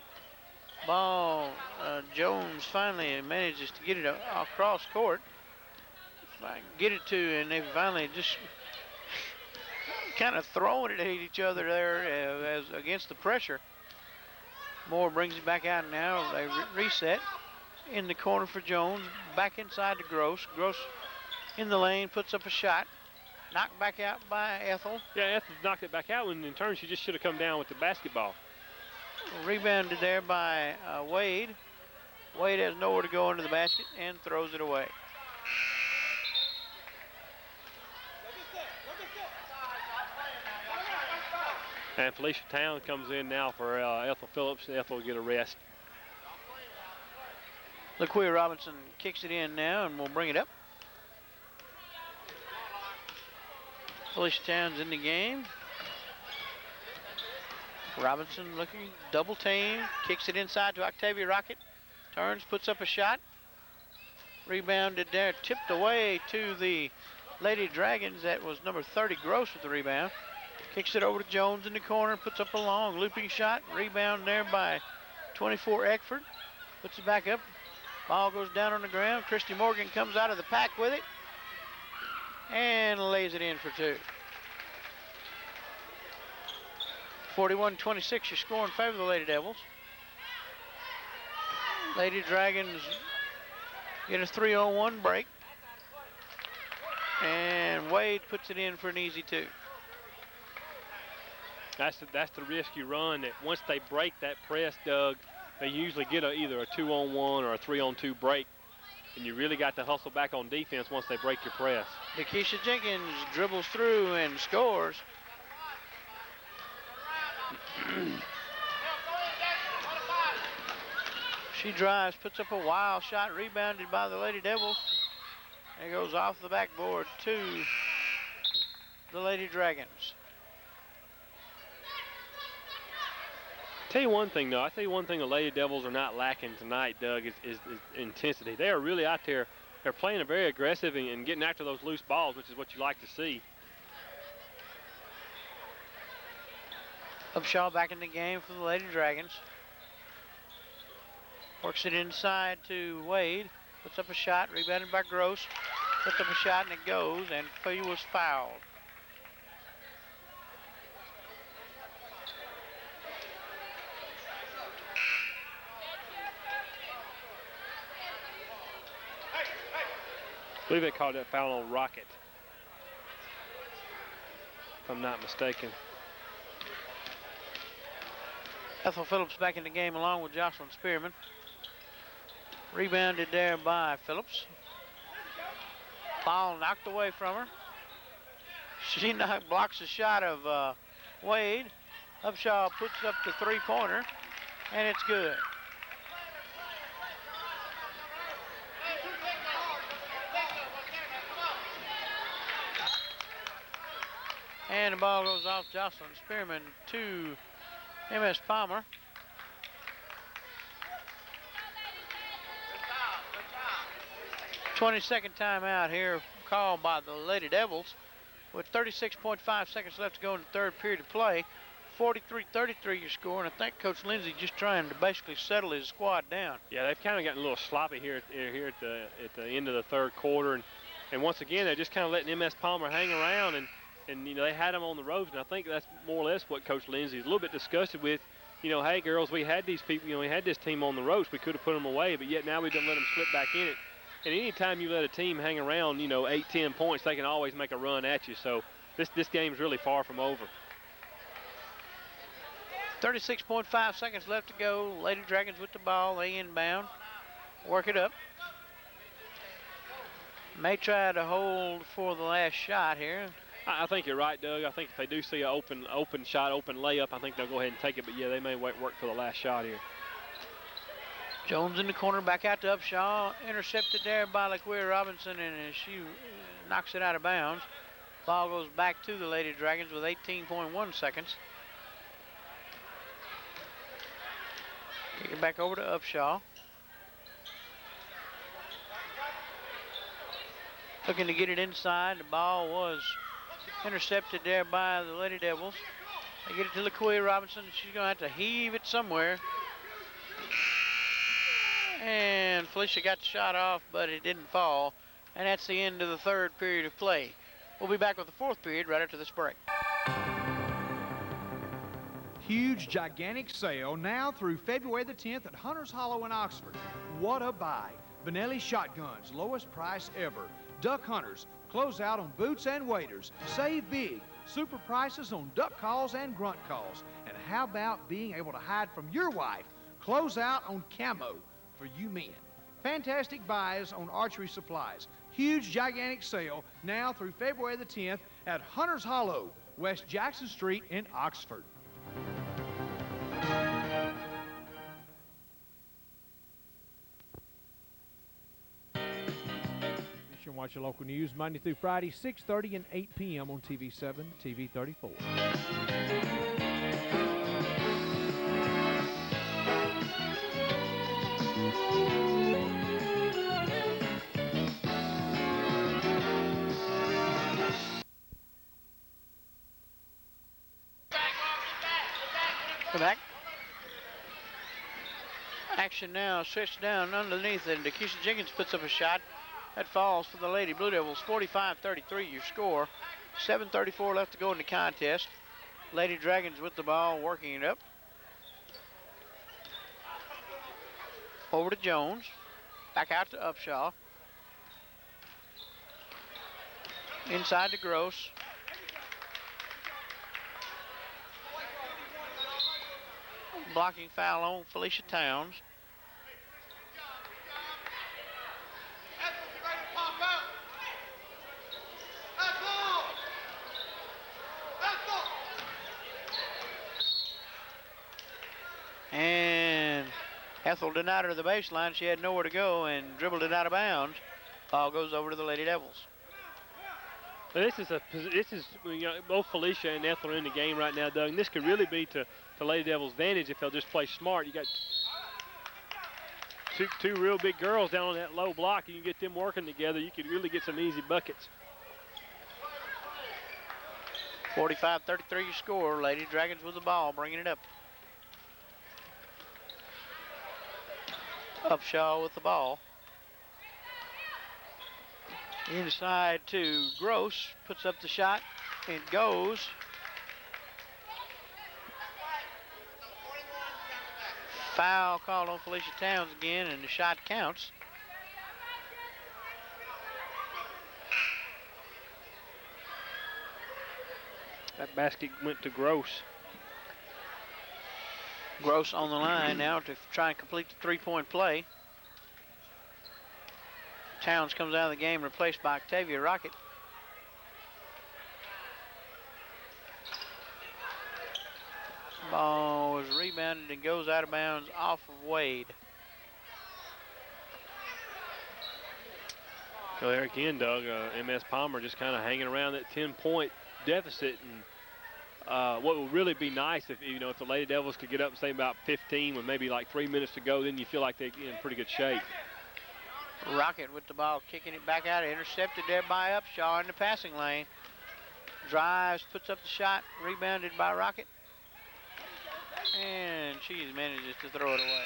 Jones finally manages to get it across court. Get it to, and they finally just kind of throwing it at each other there as against the pressure. Moore brings it back out now. They reset in the corner for Jones. Back inside to Gross. Gross in the lane, puts up a shot. Knocked back out by Ethel. Yeah, Ethel knocked it back out, and in turn she just should have come down with the basketball. Rebounded there by Wade. Wade has nowhere to go into the basket and throws it away. And Felicia Town comes in now for Ethel Phillips. Ethel will get a rest. LaQuia Robinson kicks it in now and will bring it up. Felicia Town's in the game. Robinson looking, double team, kicks it inside to Octavia Rocket. Turns, puts up a shot. Rebounded there, tipped away to the Lady Dragons. That was number 30, Gross, with the rebound. Kicks it over to Jones in the corner, puts up a long looping shot. Rebound there by 24, Eckford. Puts it back up. Ball goes down on the ground. Christy Morgan comes out of the pack with it and lays it in for 2. 41-26, your score in favor of the Lady Devils. Lady Dragons get a 3-on-1 break. And Wade puts it in for an easy 2. That's the risk you run, that once they break that press, Doug, they usually get either a 2-on-1 or a 3-on-2 break. And you really got to hustle back on defense once they break your press. Nikisha Jenkins dribbles through and scores. She drives, puts up a wild shot, rebounded by the Lady Devils. It goes off the backboard to the Lady Dragons. Tell you one thing, though. I tell you one thing the Lady Devils are not lacking tonight, Doug, is intensity. They are really out there. They're playing very aggressive and getting after those loose balls, which is what you like to see. Upshaw back in the game for the Lady Dragons. Works it inside to Wade. Puts up a shot, rebounded by Gross. Puts up a shot and it goes, and he was fouled. I believe they called that foul on Rocket, if I'm not mistaken. Ethel Phillips back in the game along with Jocelyn Spearman. Rebounded there by Phillips. Ball knocked away from her. She blocks a shot of Wade. Upshaw puts up the three-pointer, and it's good. And the ball goes off Jocelyn Spearman to M.S. Palmer. "20-second timeout here called by the Lady Devils with 36.5 seconds left to go in the third period of play. 43-33 your score, and I think Coach Lindsay just trying to basically settle his squad down. Yeah, they've kind of gotten a little sloppy here at the end of the third quarter, and once again they're just kind of letting M.S. Palmer hang around, and you know, they had them on the ropes, and I think that's more or less what Coach Lindsay is a little bit disgusted with. You know, hey girls, we had these people, you know, we had this team on the ropes, we could have put them away, but yet now we done let them slip back in it. And anytime you let a team hang around, you know, 8-10 points, they can always make a run at you. So this game's really far from over. 36.5 seconds left to go. Lady Dragons with the ball. They inbound. Work it up. May try to hold for the last shot here. I think you're right, Doug. I think if they do see an open shot, open layup, I think they'll go ahead and take it. But, yeah, they may work for the last shot here. Jones in the corner, back out to Upshaw. Intercepted there by LaQuia Robinson, and she knocks it out of bounds. Ball goes back to the Lady Dragons with 18.1 seconds. Kick it back over to Upshaw. Looking to get it inside. The ball was intercepted there by the Lady Devils. They get it to LaQuia Robinson. She's going to have to heave it somewhere. And Felicia got the shot off, but it didn't fall. And that's the end of the third period of play. We'll be back with the fourth period right after this break. Huge, gigantic sale now through February the 10th at Hunter's Hollow in Oxford. What a buy. Benelli shotguns, lowest price ever. Duck Hunters, close out on boots and waders. Save big. Super prices on duck calls and grunt calls. And how about being able to hide from your wife? Close out on camo for you men. Fantastic buys on archery supplies. Huge, gigantic sale now through February the 10th at Hunter's Hollow, West Jackson Street in Oxford. Be sure and watch your local news Monday through Friday, 6:30 and 8 p.m. on TV7, TV 34. Come back. Action now, switched down underneath, and Keisha Jenkins puts up a shot. That falls for the Lady Blue Devils. 45-33 your score. 7:34 left to go in the contest. Lady Dragons with the ball, working it up. Over to Jones. Back out to Upshaw. Inside to Gross. Blocking foul on Felicia Towns. And Ethel denied her the baseline. She had nowhere to go and dribbled it out of bounds. Ball goes over to the Lady Devils. This is you know, both Felicia and Ethel are in the game right now, Doug. And this could really be to Lady Devils' advantage if they'll just play smart. You got two real big girls down on that low block, and you get them working together, you could really get some easy buckets. 45-33 your score. Lady Dragons with the ball, bringing it up. Upshaw with the ball. Inside to Gross, puts up the shot, and goes. Foul called on Felicia Towns again, and the shot counts. That basket went to Gross. Gross on the line now to try and complete the three-point play. Towns comes out of the game, replaced by Octavia Rocket. rebounded and goes out of bounds off of Wade. So there again, Doug, MS Palmer just kind of hanging around that 10-point deficit. And what would really be nice if if the Lady Devils could get up and say about 15 with maybe like 3 minutes to go, then you feel like they're in pretty good shape. Rocket with the ball, kicking it back out, intercepted there by Upshaw in the passing lane. Drives, puts up the shot, rebounded by Rocket. And she manages to throw it away.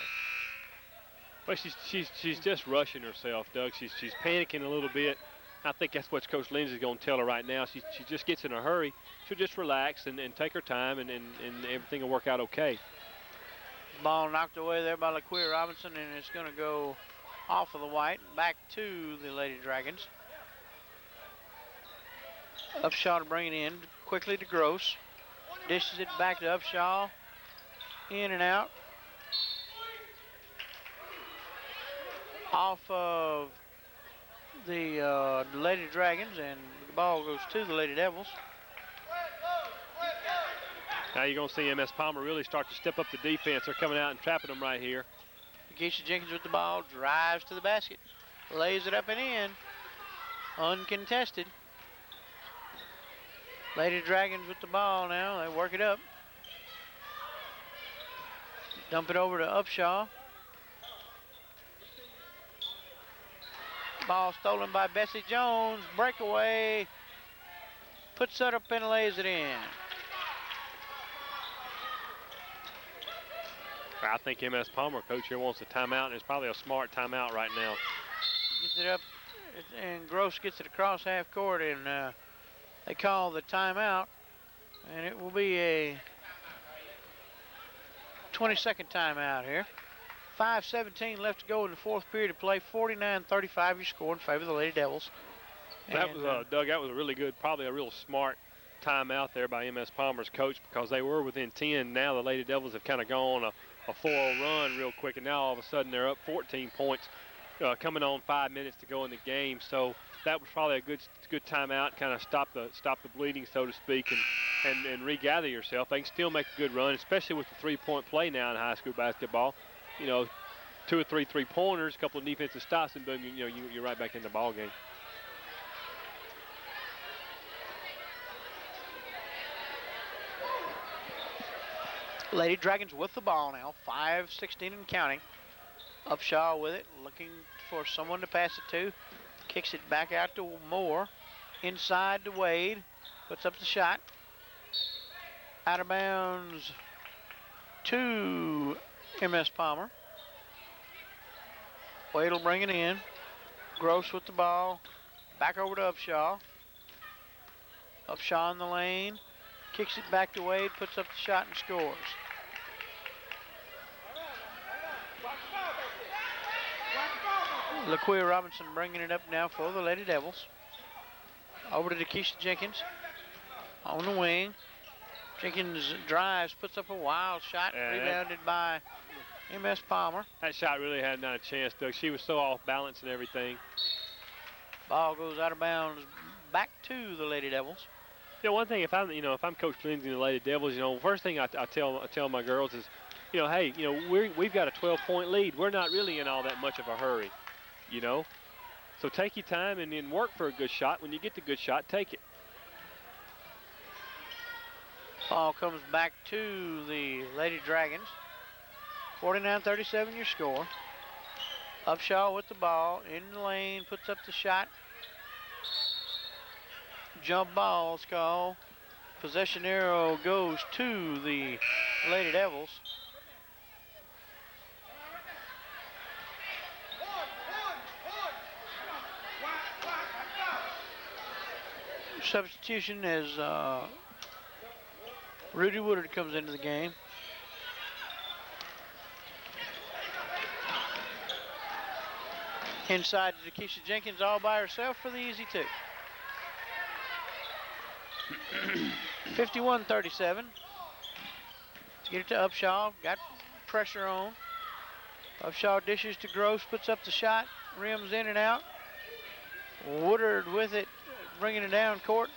Well, she's just rushing herself, Doug. She's panicking a little bit. I think that's what Coach Lindsay's going to tell her right now. She just gets in a hurry. She'll just relax and take her time, and everything will work out okay. Ball knocked away there by LaQuia Robinson, and it's going to go off of the white, back to the Lady Dragons. Upshaw to bring it in quickly to Gross. Dishes it back to Upshaw. In and out. Off of the Lady Dragons, and the ball goes to the Lady Devils. Now you're going to see MS Palmer really start to step up the defense. They're coming out and trapping them right here. Keisha Jenkins with the ball, drives to the basket, lays it up and in, uncontested. Lady Dragons with the ball now, they work it up. Dump it over to Upshaw. Ball stolen by Bessie Jones, breakaway, puts it up and lays it in. I think MS Palmer, coach here, wants a timeout, and it's probably a smart timeout right now. Gets it up, and Gross gets it across half court, and they call the timeout, and it will be a 20-second timeout here. 5:17 left to go in the fourth period of play. 49-35 your score in favor of the Lady Devils. That was, Doug, that was a really good, probably a real smart timeout there by MS Palmer's coach, because they were within 10. Now the Lady Devils have kind of gone a 4-0 run real quick, and now all of a sudden they're up 14 points coming on 5 minutes to go in the game. So that was probably a good timeout, kind of stop the bleeding, so to speak, and regather yourself. They can still make a good run, especially with the three-point play now in high school basketball. 2 or 3 three-pointers, a couple of defensive stops, and boom, you're right back in the ball game. Lady Dragons with the ball now, 5:16 and counting. Upshaw with it, looking for someone to pass it to. Kicks it back out to Moore. Inside to Wade, puts up the shot. Out of bounds to MS Palmer. Wade will bring it in. Gross with the ball. Back over to Upshaw. Upshaw in the lane. Kicks it back to Wade, puts up the shot and scores. LaQuia Robinson bringing it up now for the Lady Devils. Over to Keisha Jenkins on the wing. Jenkins drives, puts up a wild shot, rebounded by MS Palmer. That shot really had not a chance, Doug. She was so off balance and everything. Ball goes out of bounds back to the Lady Devils. One thing, if I'm Coach Lindsay and the Lady Devils, first thing I tell my girls is, hey, we've got a 12-point lead. We're not really in all that much of a hurry, So take your time and then work for a good shot. When you get the good shot, take it. Ball comes back to the Lady Dragons. 49-37 your score. Upshaw with the ball in the lane, puts up the shot. Jump ball is called. Possession arrow goes to the Lady Devils. Substitution as Rudy Woodard comes into the game. Inside to Keisha Jenkins all by herself for the easy two. 51-37. To get it to Upshaw, got pressure on. Upshaw dishes to Gross, puts up the shot, rims in and out. Woodard with it, bringing it down court.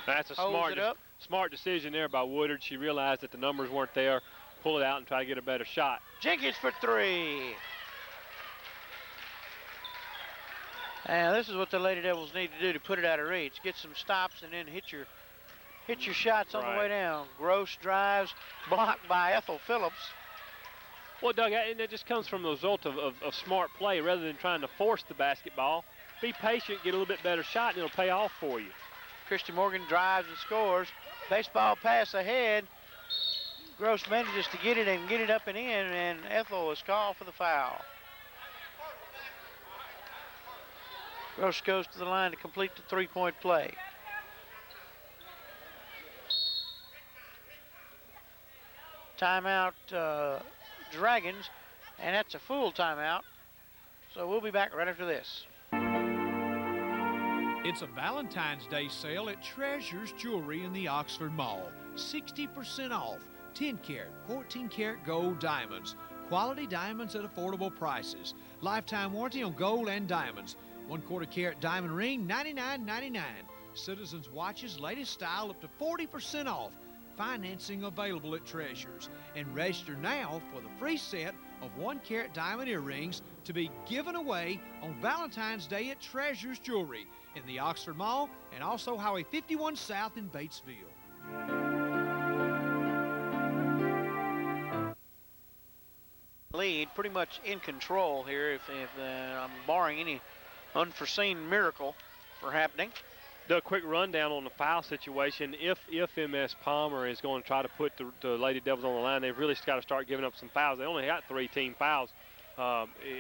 That's a smart decision there by Woodard. She realized that the numbers weren't there. pull it out and try to get a better shot. Jenkins for three. And this is what the Lady Devils need to do to put it out of reach. Get some stops and then hit your shots on the way down. Gross drives, blocked by Ethel Phillips. Well, Doug, and it just comes from the result of smart play rather than trying to force the basketball. Be patient, get a little bit better shot, and it'll pay off for you. Christy Morgan drives and scores. Baseball pass ahead. Gross manages to get it up and in, and Ethel is called for the foul. Gross goes to the line to complete the three-point play. Timeout, Dragons, and that's a full timeout. So we'll be back right after this. It's a Valentine's Day sale at Treasures Jewelry in the Oxford Mall. 60% off. 10 karat, 14 karat gold diamonds. Quality diamonds at affordable prices. Lifetime warranty on gold and diamonds. 1/4 carat diamond ring, $99.99. Citizens watches, latest style, up to 40% off. Financing available at Treasures. And register now for the free set of 1 carat diamond earrings to be given away on Valentine's Day at Treasures Jewelry in the Oxford Mall and also Highway 51 South in Batesville. Lead pretty much in control here if I'm barring any unforeseen miracle for happening. The quick rundown on the foul situation. If MS Palmer is going to try to put the Lady Devils on the line, they've really got to start giving up some fouls. They only got 3 team fouls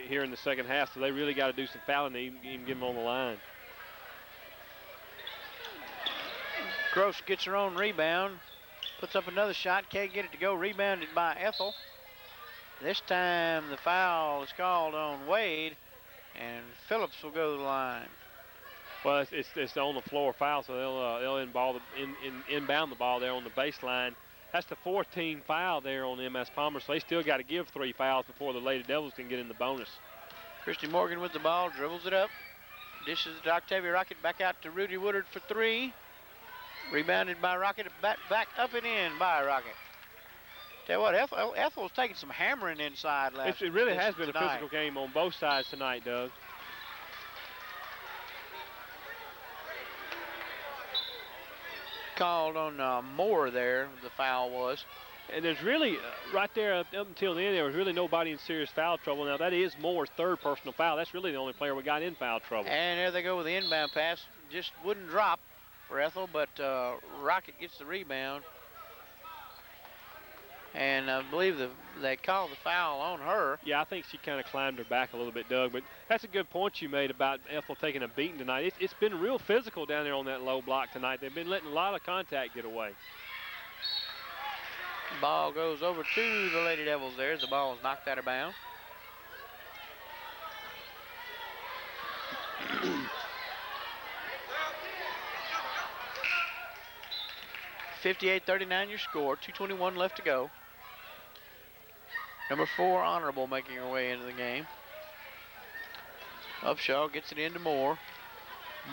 here in the second half, so they really got to do some fouling to even get them on the line. Gross gets her own rebound, puts up another shot, can't get it to go, rebounded by Ethel. This time the foul is called on Wade, and Phillips will go to the line. Well, it's on the floor foul, so they'll inbound the ball there on the baseline. That's the 14 foul there on MS Palmer, so they still got to give 3 fouls before the Lady Devils can get in the bonus. Christy Morgan with the ball, dribbles it up, dishes it to Octavia Rocket, back out to Rudy Woodard for 3. Rebounded by Rocket, back up and in by Rocket. Tell you what, Ethel's taking some hammering inside last. It really has been tonight. a physical game on both sides tonight, Doug. Called on Moore there, the foul was. And there's really, right there up until the end, there was really nobody in serious foul trouble. Now, that is Moore's 3rd personal foul. That's really the only player we got in foul trouble. And there they go with the inbound pass. Just wouldn't drop for Ethel, but Rocket gets the rebound. And I believe they called the foul on her. Yeah, I think she kind of climbed her back a little bit, Doug. But that's a good point you made about Ethel taking a beating tonight. It's been real physical down there on that low block tonight. They've been letting a lot of contact get away. Ball goes over to the Lady Devils there as the ball is knocked out of bounds. (58-39) your score, 2:21 left to go. Number 4, Honorable, making her way into the game. Upshaw gets it into Moore.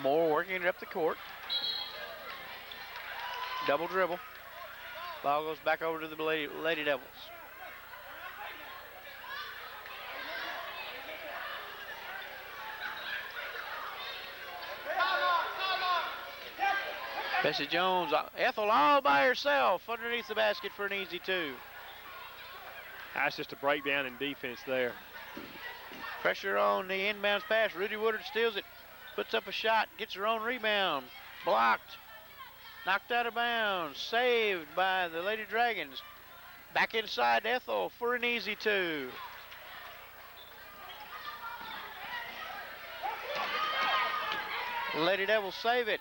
Moore working it up the court. Double dribble. Ball goes back over to the Lady Devils. Bessie Jones, Ethel all by herself underneath the basket for an easy 2. That's just a breakdown in defense there. Pressure on the inbounds pass. Rudy Woodard steals it, puts up a shot, gets her own rebound. Blocked, knocked out of bounds, saved by the Lady Dragons. Back inside Ethel for an easy 2. Lady Devils save it.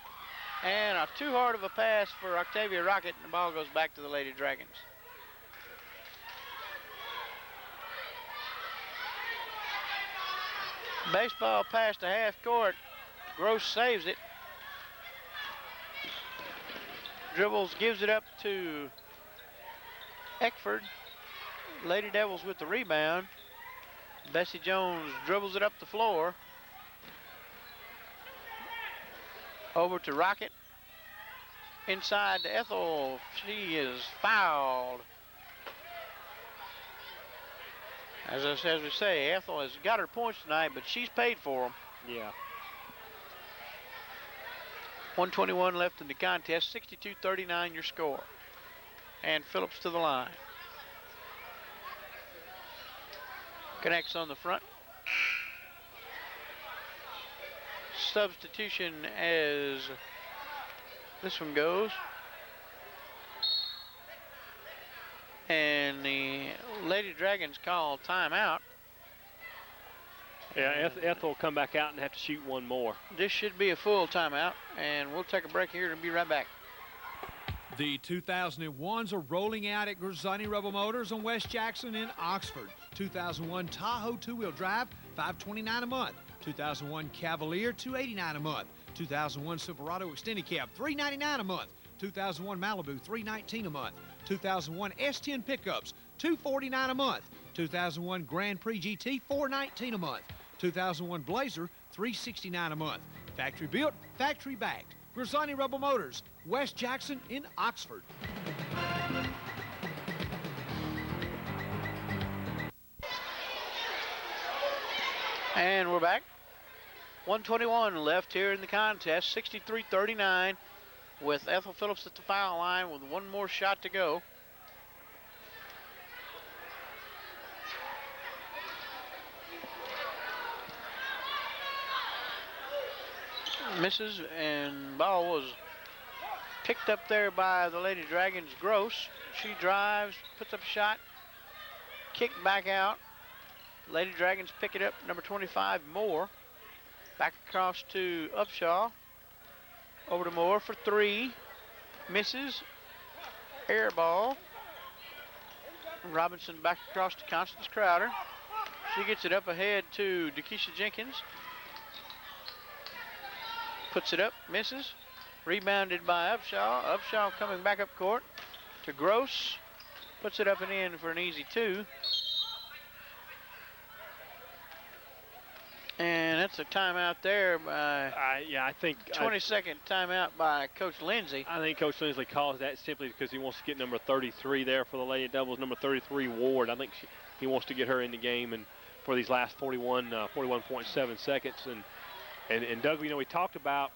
And too hard of a pass for Octavia Rocket, and the ball goes back to the Lady Dragons. Baseball pass to half court. Gross saves it. Dribbles, gives it up to Eckford. Lady Devils with the rebound. Bessie Jones dribbles it up the floor. Over to Rocket. Inside to Ethel. She is fouled. As we say, Ethel has got her points tonight, but she's paid for them. Yeah. 1:21 left in the contest. 62-39 your score. And Phillips to the line. Connects on the front. Substitution as this one goes. And the Lady Dragons call timeout. Yeah, Ethel will come back out and have to shoot one more. This should be a full timeout, and we'll take a break here and be right back. The 2001s are rolling out at Grisani Rebel Motors on West Jackson in Oxford. 2001 Tahoe two-wheel drive, $529 a month. 2001 Cavalier, $289 a month. 2001 Silverado extended cab, $399 a month. 2001 Malibu, $319 a month. 2001 S10 pickups, $249 a month. 2001 Grand Prix GT, $419 a month. 2001 Blazer, $369 a month. Factory built, factory backed. Grisani Rebel Motors, West Jackson in Oxford. And we're back. 1:21 left here in the contest. 63-39 with Ethel Phillips at the foul line with one more shot to go. Misses, and ball was picked up there by the Lady Dragons. Gross. She drives, puts up a shot, kicked back out. Lady Dragons pick it up. Number 25, Moore. Back across to Upshaw. Over to Moore for three. Misses. Air ball. Robinson back across to Constance Crowder. She gets it up ahead to Dakisha Jenkins. Puts it up, misses. Rebounded by Upshaw. Upshaw coming back up court to Gross. Puts it up and in for an easy two. And that's a timeout there by Yeah, I think 22nd timeout by Coach Lindsay. I think Coach Lindsay calls that simply because he wants to get number 33 there for the Lady Devils, number 33 Ward. I think he wants to get her in the game and for these last 41.7 seconds. And Doug, we talked about,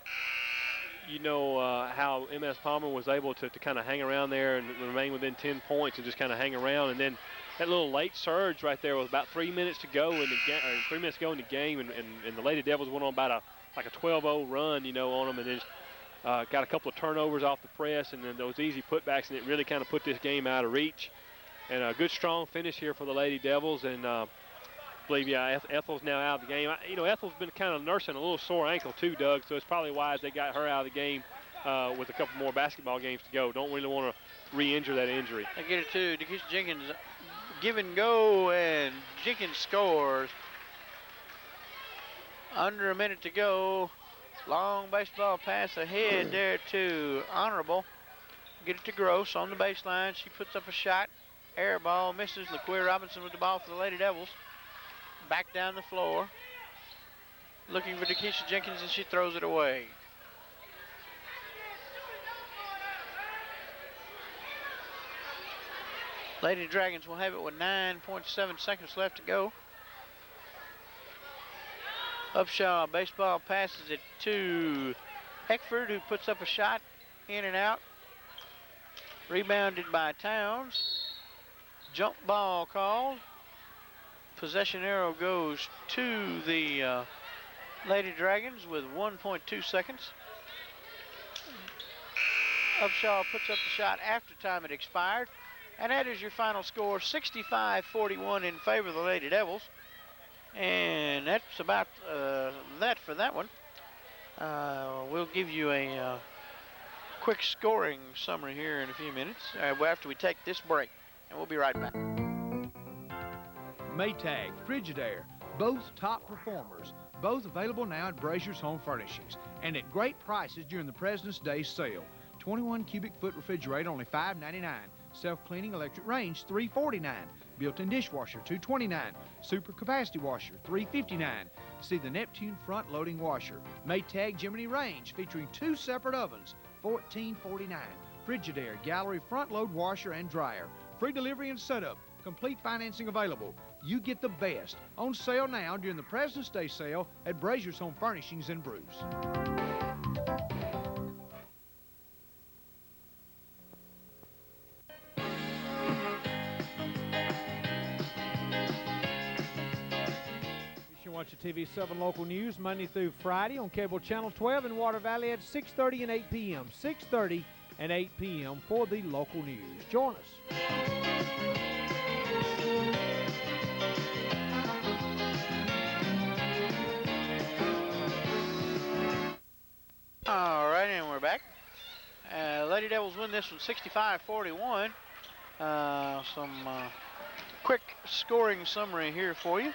how MS Palmer was able to kind of hang around there and remain within 10 points and just kind of hang around. And then that little late surge right there with about 3 minutes to go in the game, 3 minutes to go in the game, and the Lady Devils went on about a 12-0 run, on them, and then got a couple of turnovers off the press, and then those easy putbacks, and it really kind of put this game out of reach. And a good, strong finish here for the Lady Devils, and I believe, Ethel's now out of the game. Ethel's been kind of nursing a little sore ankle too, Doug, so it's probably wise they got her out of the game with a couple more basketball games to go. Don't really want to re-injure that injury. I get it to Dakisha Jenkins. Give and go, and Jenkins scores. Under a minute to go. Long baseball pass ahead there to Honorable. Get it to Gross on the baseline. She puts up a shot. Air ball misses. LaQuia Robinson with the ball for the Lady Devils. Back down the floor. Looking for Dakisha Jenkins, and she throws it away. Lady Dragons will have it with 9.7 seconds left to go. Upshaw baseball passes it to Eckford, who puts up a shot in and out. Rebounded by Towns. Jump ball called. Possession arrow goes to the Lady Dragons with 1.2 seconds. Upshaw puts up the shot after time had expired. And that is your final score, 65-41 in favor of the Lady Devils. And that's about that for that one. We'll give you a quick scoring summary here in a few minutes after we take this break. And we'll be right back. Maytag, Frigidaire, both top performers. Both available now at Brazier's Home Furnishings. And at great prices during the President's Day sale. 21 cubic foot refrigerator, only $5.99. Self-cleaning electric range, $3.49. Built-in dishwasher, $2.29. Super capacity washer, $3.59. See the Neptune front loading washer. Maytag Gemini range featuring 2 separate ovens, $14.49. Frigidaire gallery front load washer and dryer. Free delivery and setup, Complete financing available. You get the best. On sale now during the President's Day sale at Brazier's Home Furnishings in Bruce. Watch your TV 7 local news Monday through Friday on cable channel 12 in Water Valley at 6:30 and 8 p.m. 6:30 and 8 p.m. for the local news. Join us. All right, and we're back. Lady Devils win this one 65-41. Some quick scoring summary here for you.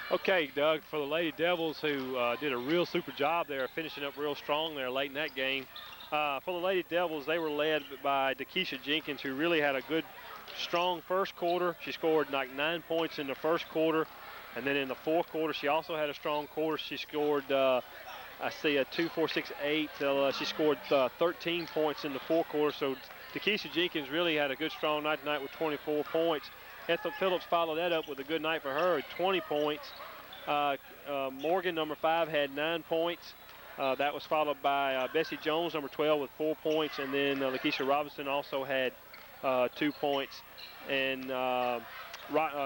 Okay, Doug, for the Lady Devils, who did a real super job there, finishing up real strong there late in that game. For the Lady Devils, they were led by Dakisha Jenkins, who really had a good, strong first quarter. She scored like 9 points in the first quarter, and then in the fourth quarter, she also had a strong quarter. She scored, I see, a 2, 4, 6, 8. She scored 13 points in the fourth quarter. So Dakisha Jenkins really had a good, strong night tonight with 24 points. Ethel Phillips followed that up with a good night for her at 20 points. Morgan, number 5, had 9 points. That was followed by Bessie Jones, number 12, with 4 points. And then Lakeisha Robinson also had 2 points. And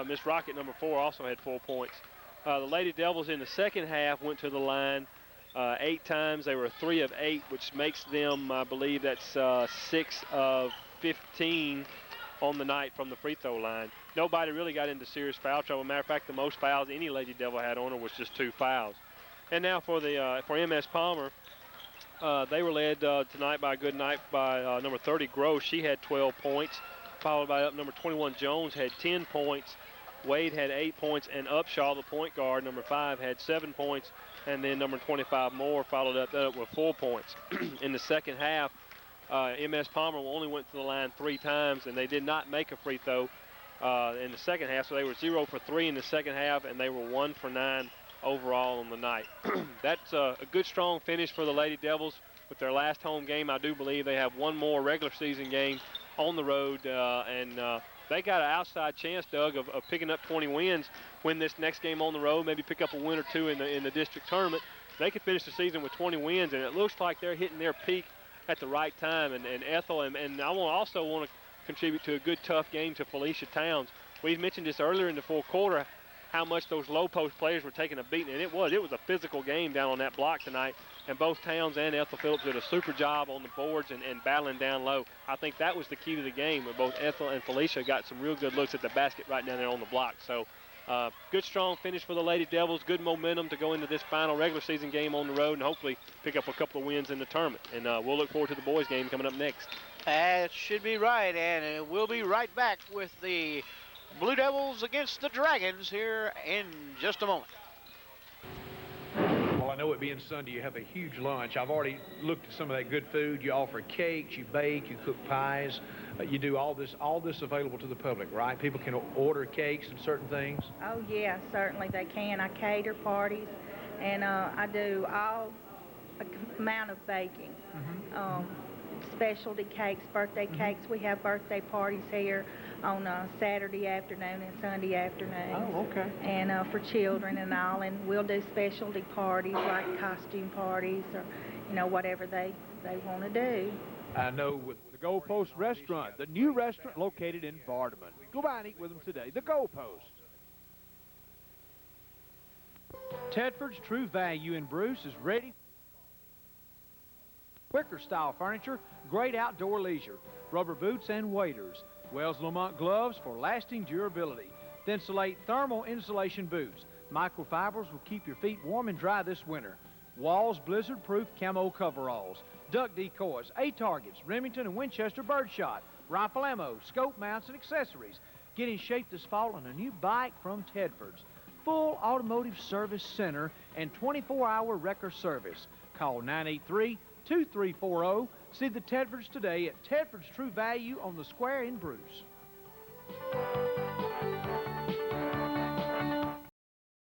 Miss Rocket, number 4, also had 4 points. The Lady Devils in the second half went to the line 8 times. They were 3 of 8, which makes them, I believe that's 6 of 15 on the night from the free throw line. Nobody really got into serious foul trouble. Matter of fact, the most fouls any Lady Devil had on her was just 2 fouls. And now for the for MS Palmer, they were led tonight by a good night by number 30 Gross. She had 12 points, followed by number 21 Jones had 10 points. Wade had 8 points, and Upshaw, the point guard, number 5, had 7 points, and then number 25 Moore followed up with 4 points. In the second half, MS Palmer only went to the line 3 times, and they did not make a free throw in the second half, so they were 0 for 3 in the second half, and they were 1 for 9 overall on the night. That's a good, strong finish for the Lady Devils with their last home game. I do believe they have one more regular season game on the road, and they got an outside chance, Doug, of picking up 20 wins, win this next game on the road, maybe pick up a win or 2 in the district tournament. They could finish the season with 20 wins, and it looks like they're hitting their peak at the right time. And Ethel, and I also want to contribute to a good, tough game to Felicia Towns. We mentioned this earlier in the fourth quarter, how much those low post players were taking a beating, and it was a physical game down on that block tonight, and both Towns and Ethel Phillips did a super job on the boards and battling down low. I think that was the key to the game, where both Ethel and Felicia got some real good looks at the basket right down there on the block. So good, strong finish for the Lady Devils, good momentum to go into this final regular season game on the road and hopefully pick up a couple of wins in the tournament. And we'll look forward to the boys game coming up next. That should be right, and we'll be right back with the Blue Devils against the Dragons here in just a moment. Well, I know it being Sunday, you have a huge lunch. I've already looked at some of that good food. You offer cakes, you bake, you cook pies. You do all this available to the public, right? People can order cakes and certain things. Oh, yeah, certainly they can. I cater parties, and I do all amount of baking. Specialty cakes, birthday cakes. We have birthday parties here on Saturday afternoon and Sunday afternoon. Oh, okay. And for children and all, and we'll do specialty parties like costume parties or, whatever they want to do. I know with the Gold Post Restaurant, the new restaurant located in Vardaman. Go by and eat with them today. The Gold Post. Tedford's True Value in Bruce is ready. Wicker style furniture, great outdoor leisure, rubber boots and waders, Wells Lamont gloves for lasting durability, Thinsulate thermal insulation boots, microfibers will keep your feet warm and dry this winter, Walls blizzard-proof camo coveralls, duck decoys, A-targets, Remington and Winchester birdshot, rifle ammo, scope mounts and accessories. Get in shape this fall on a new bike from Tedford's. Full automotive service center and 24-hour wrecker service. Call 983-2340. See the Tedfords today at Tedford's True Value on the Square in Bruce.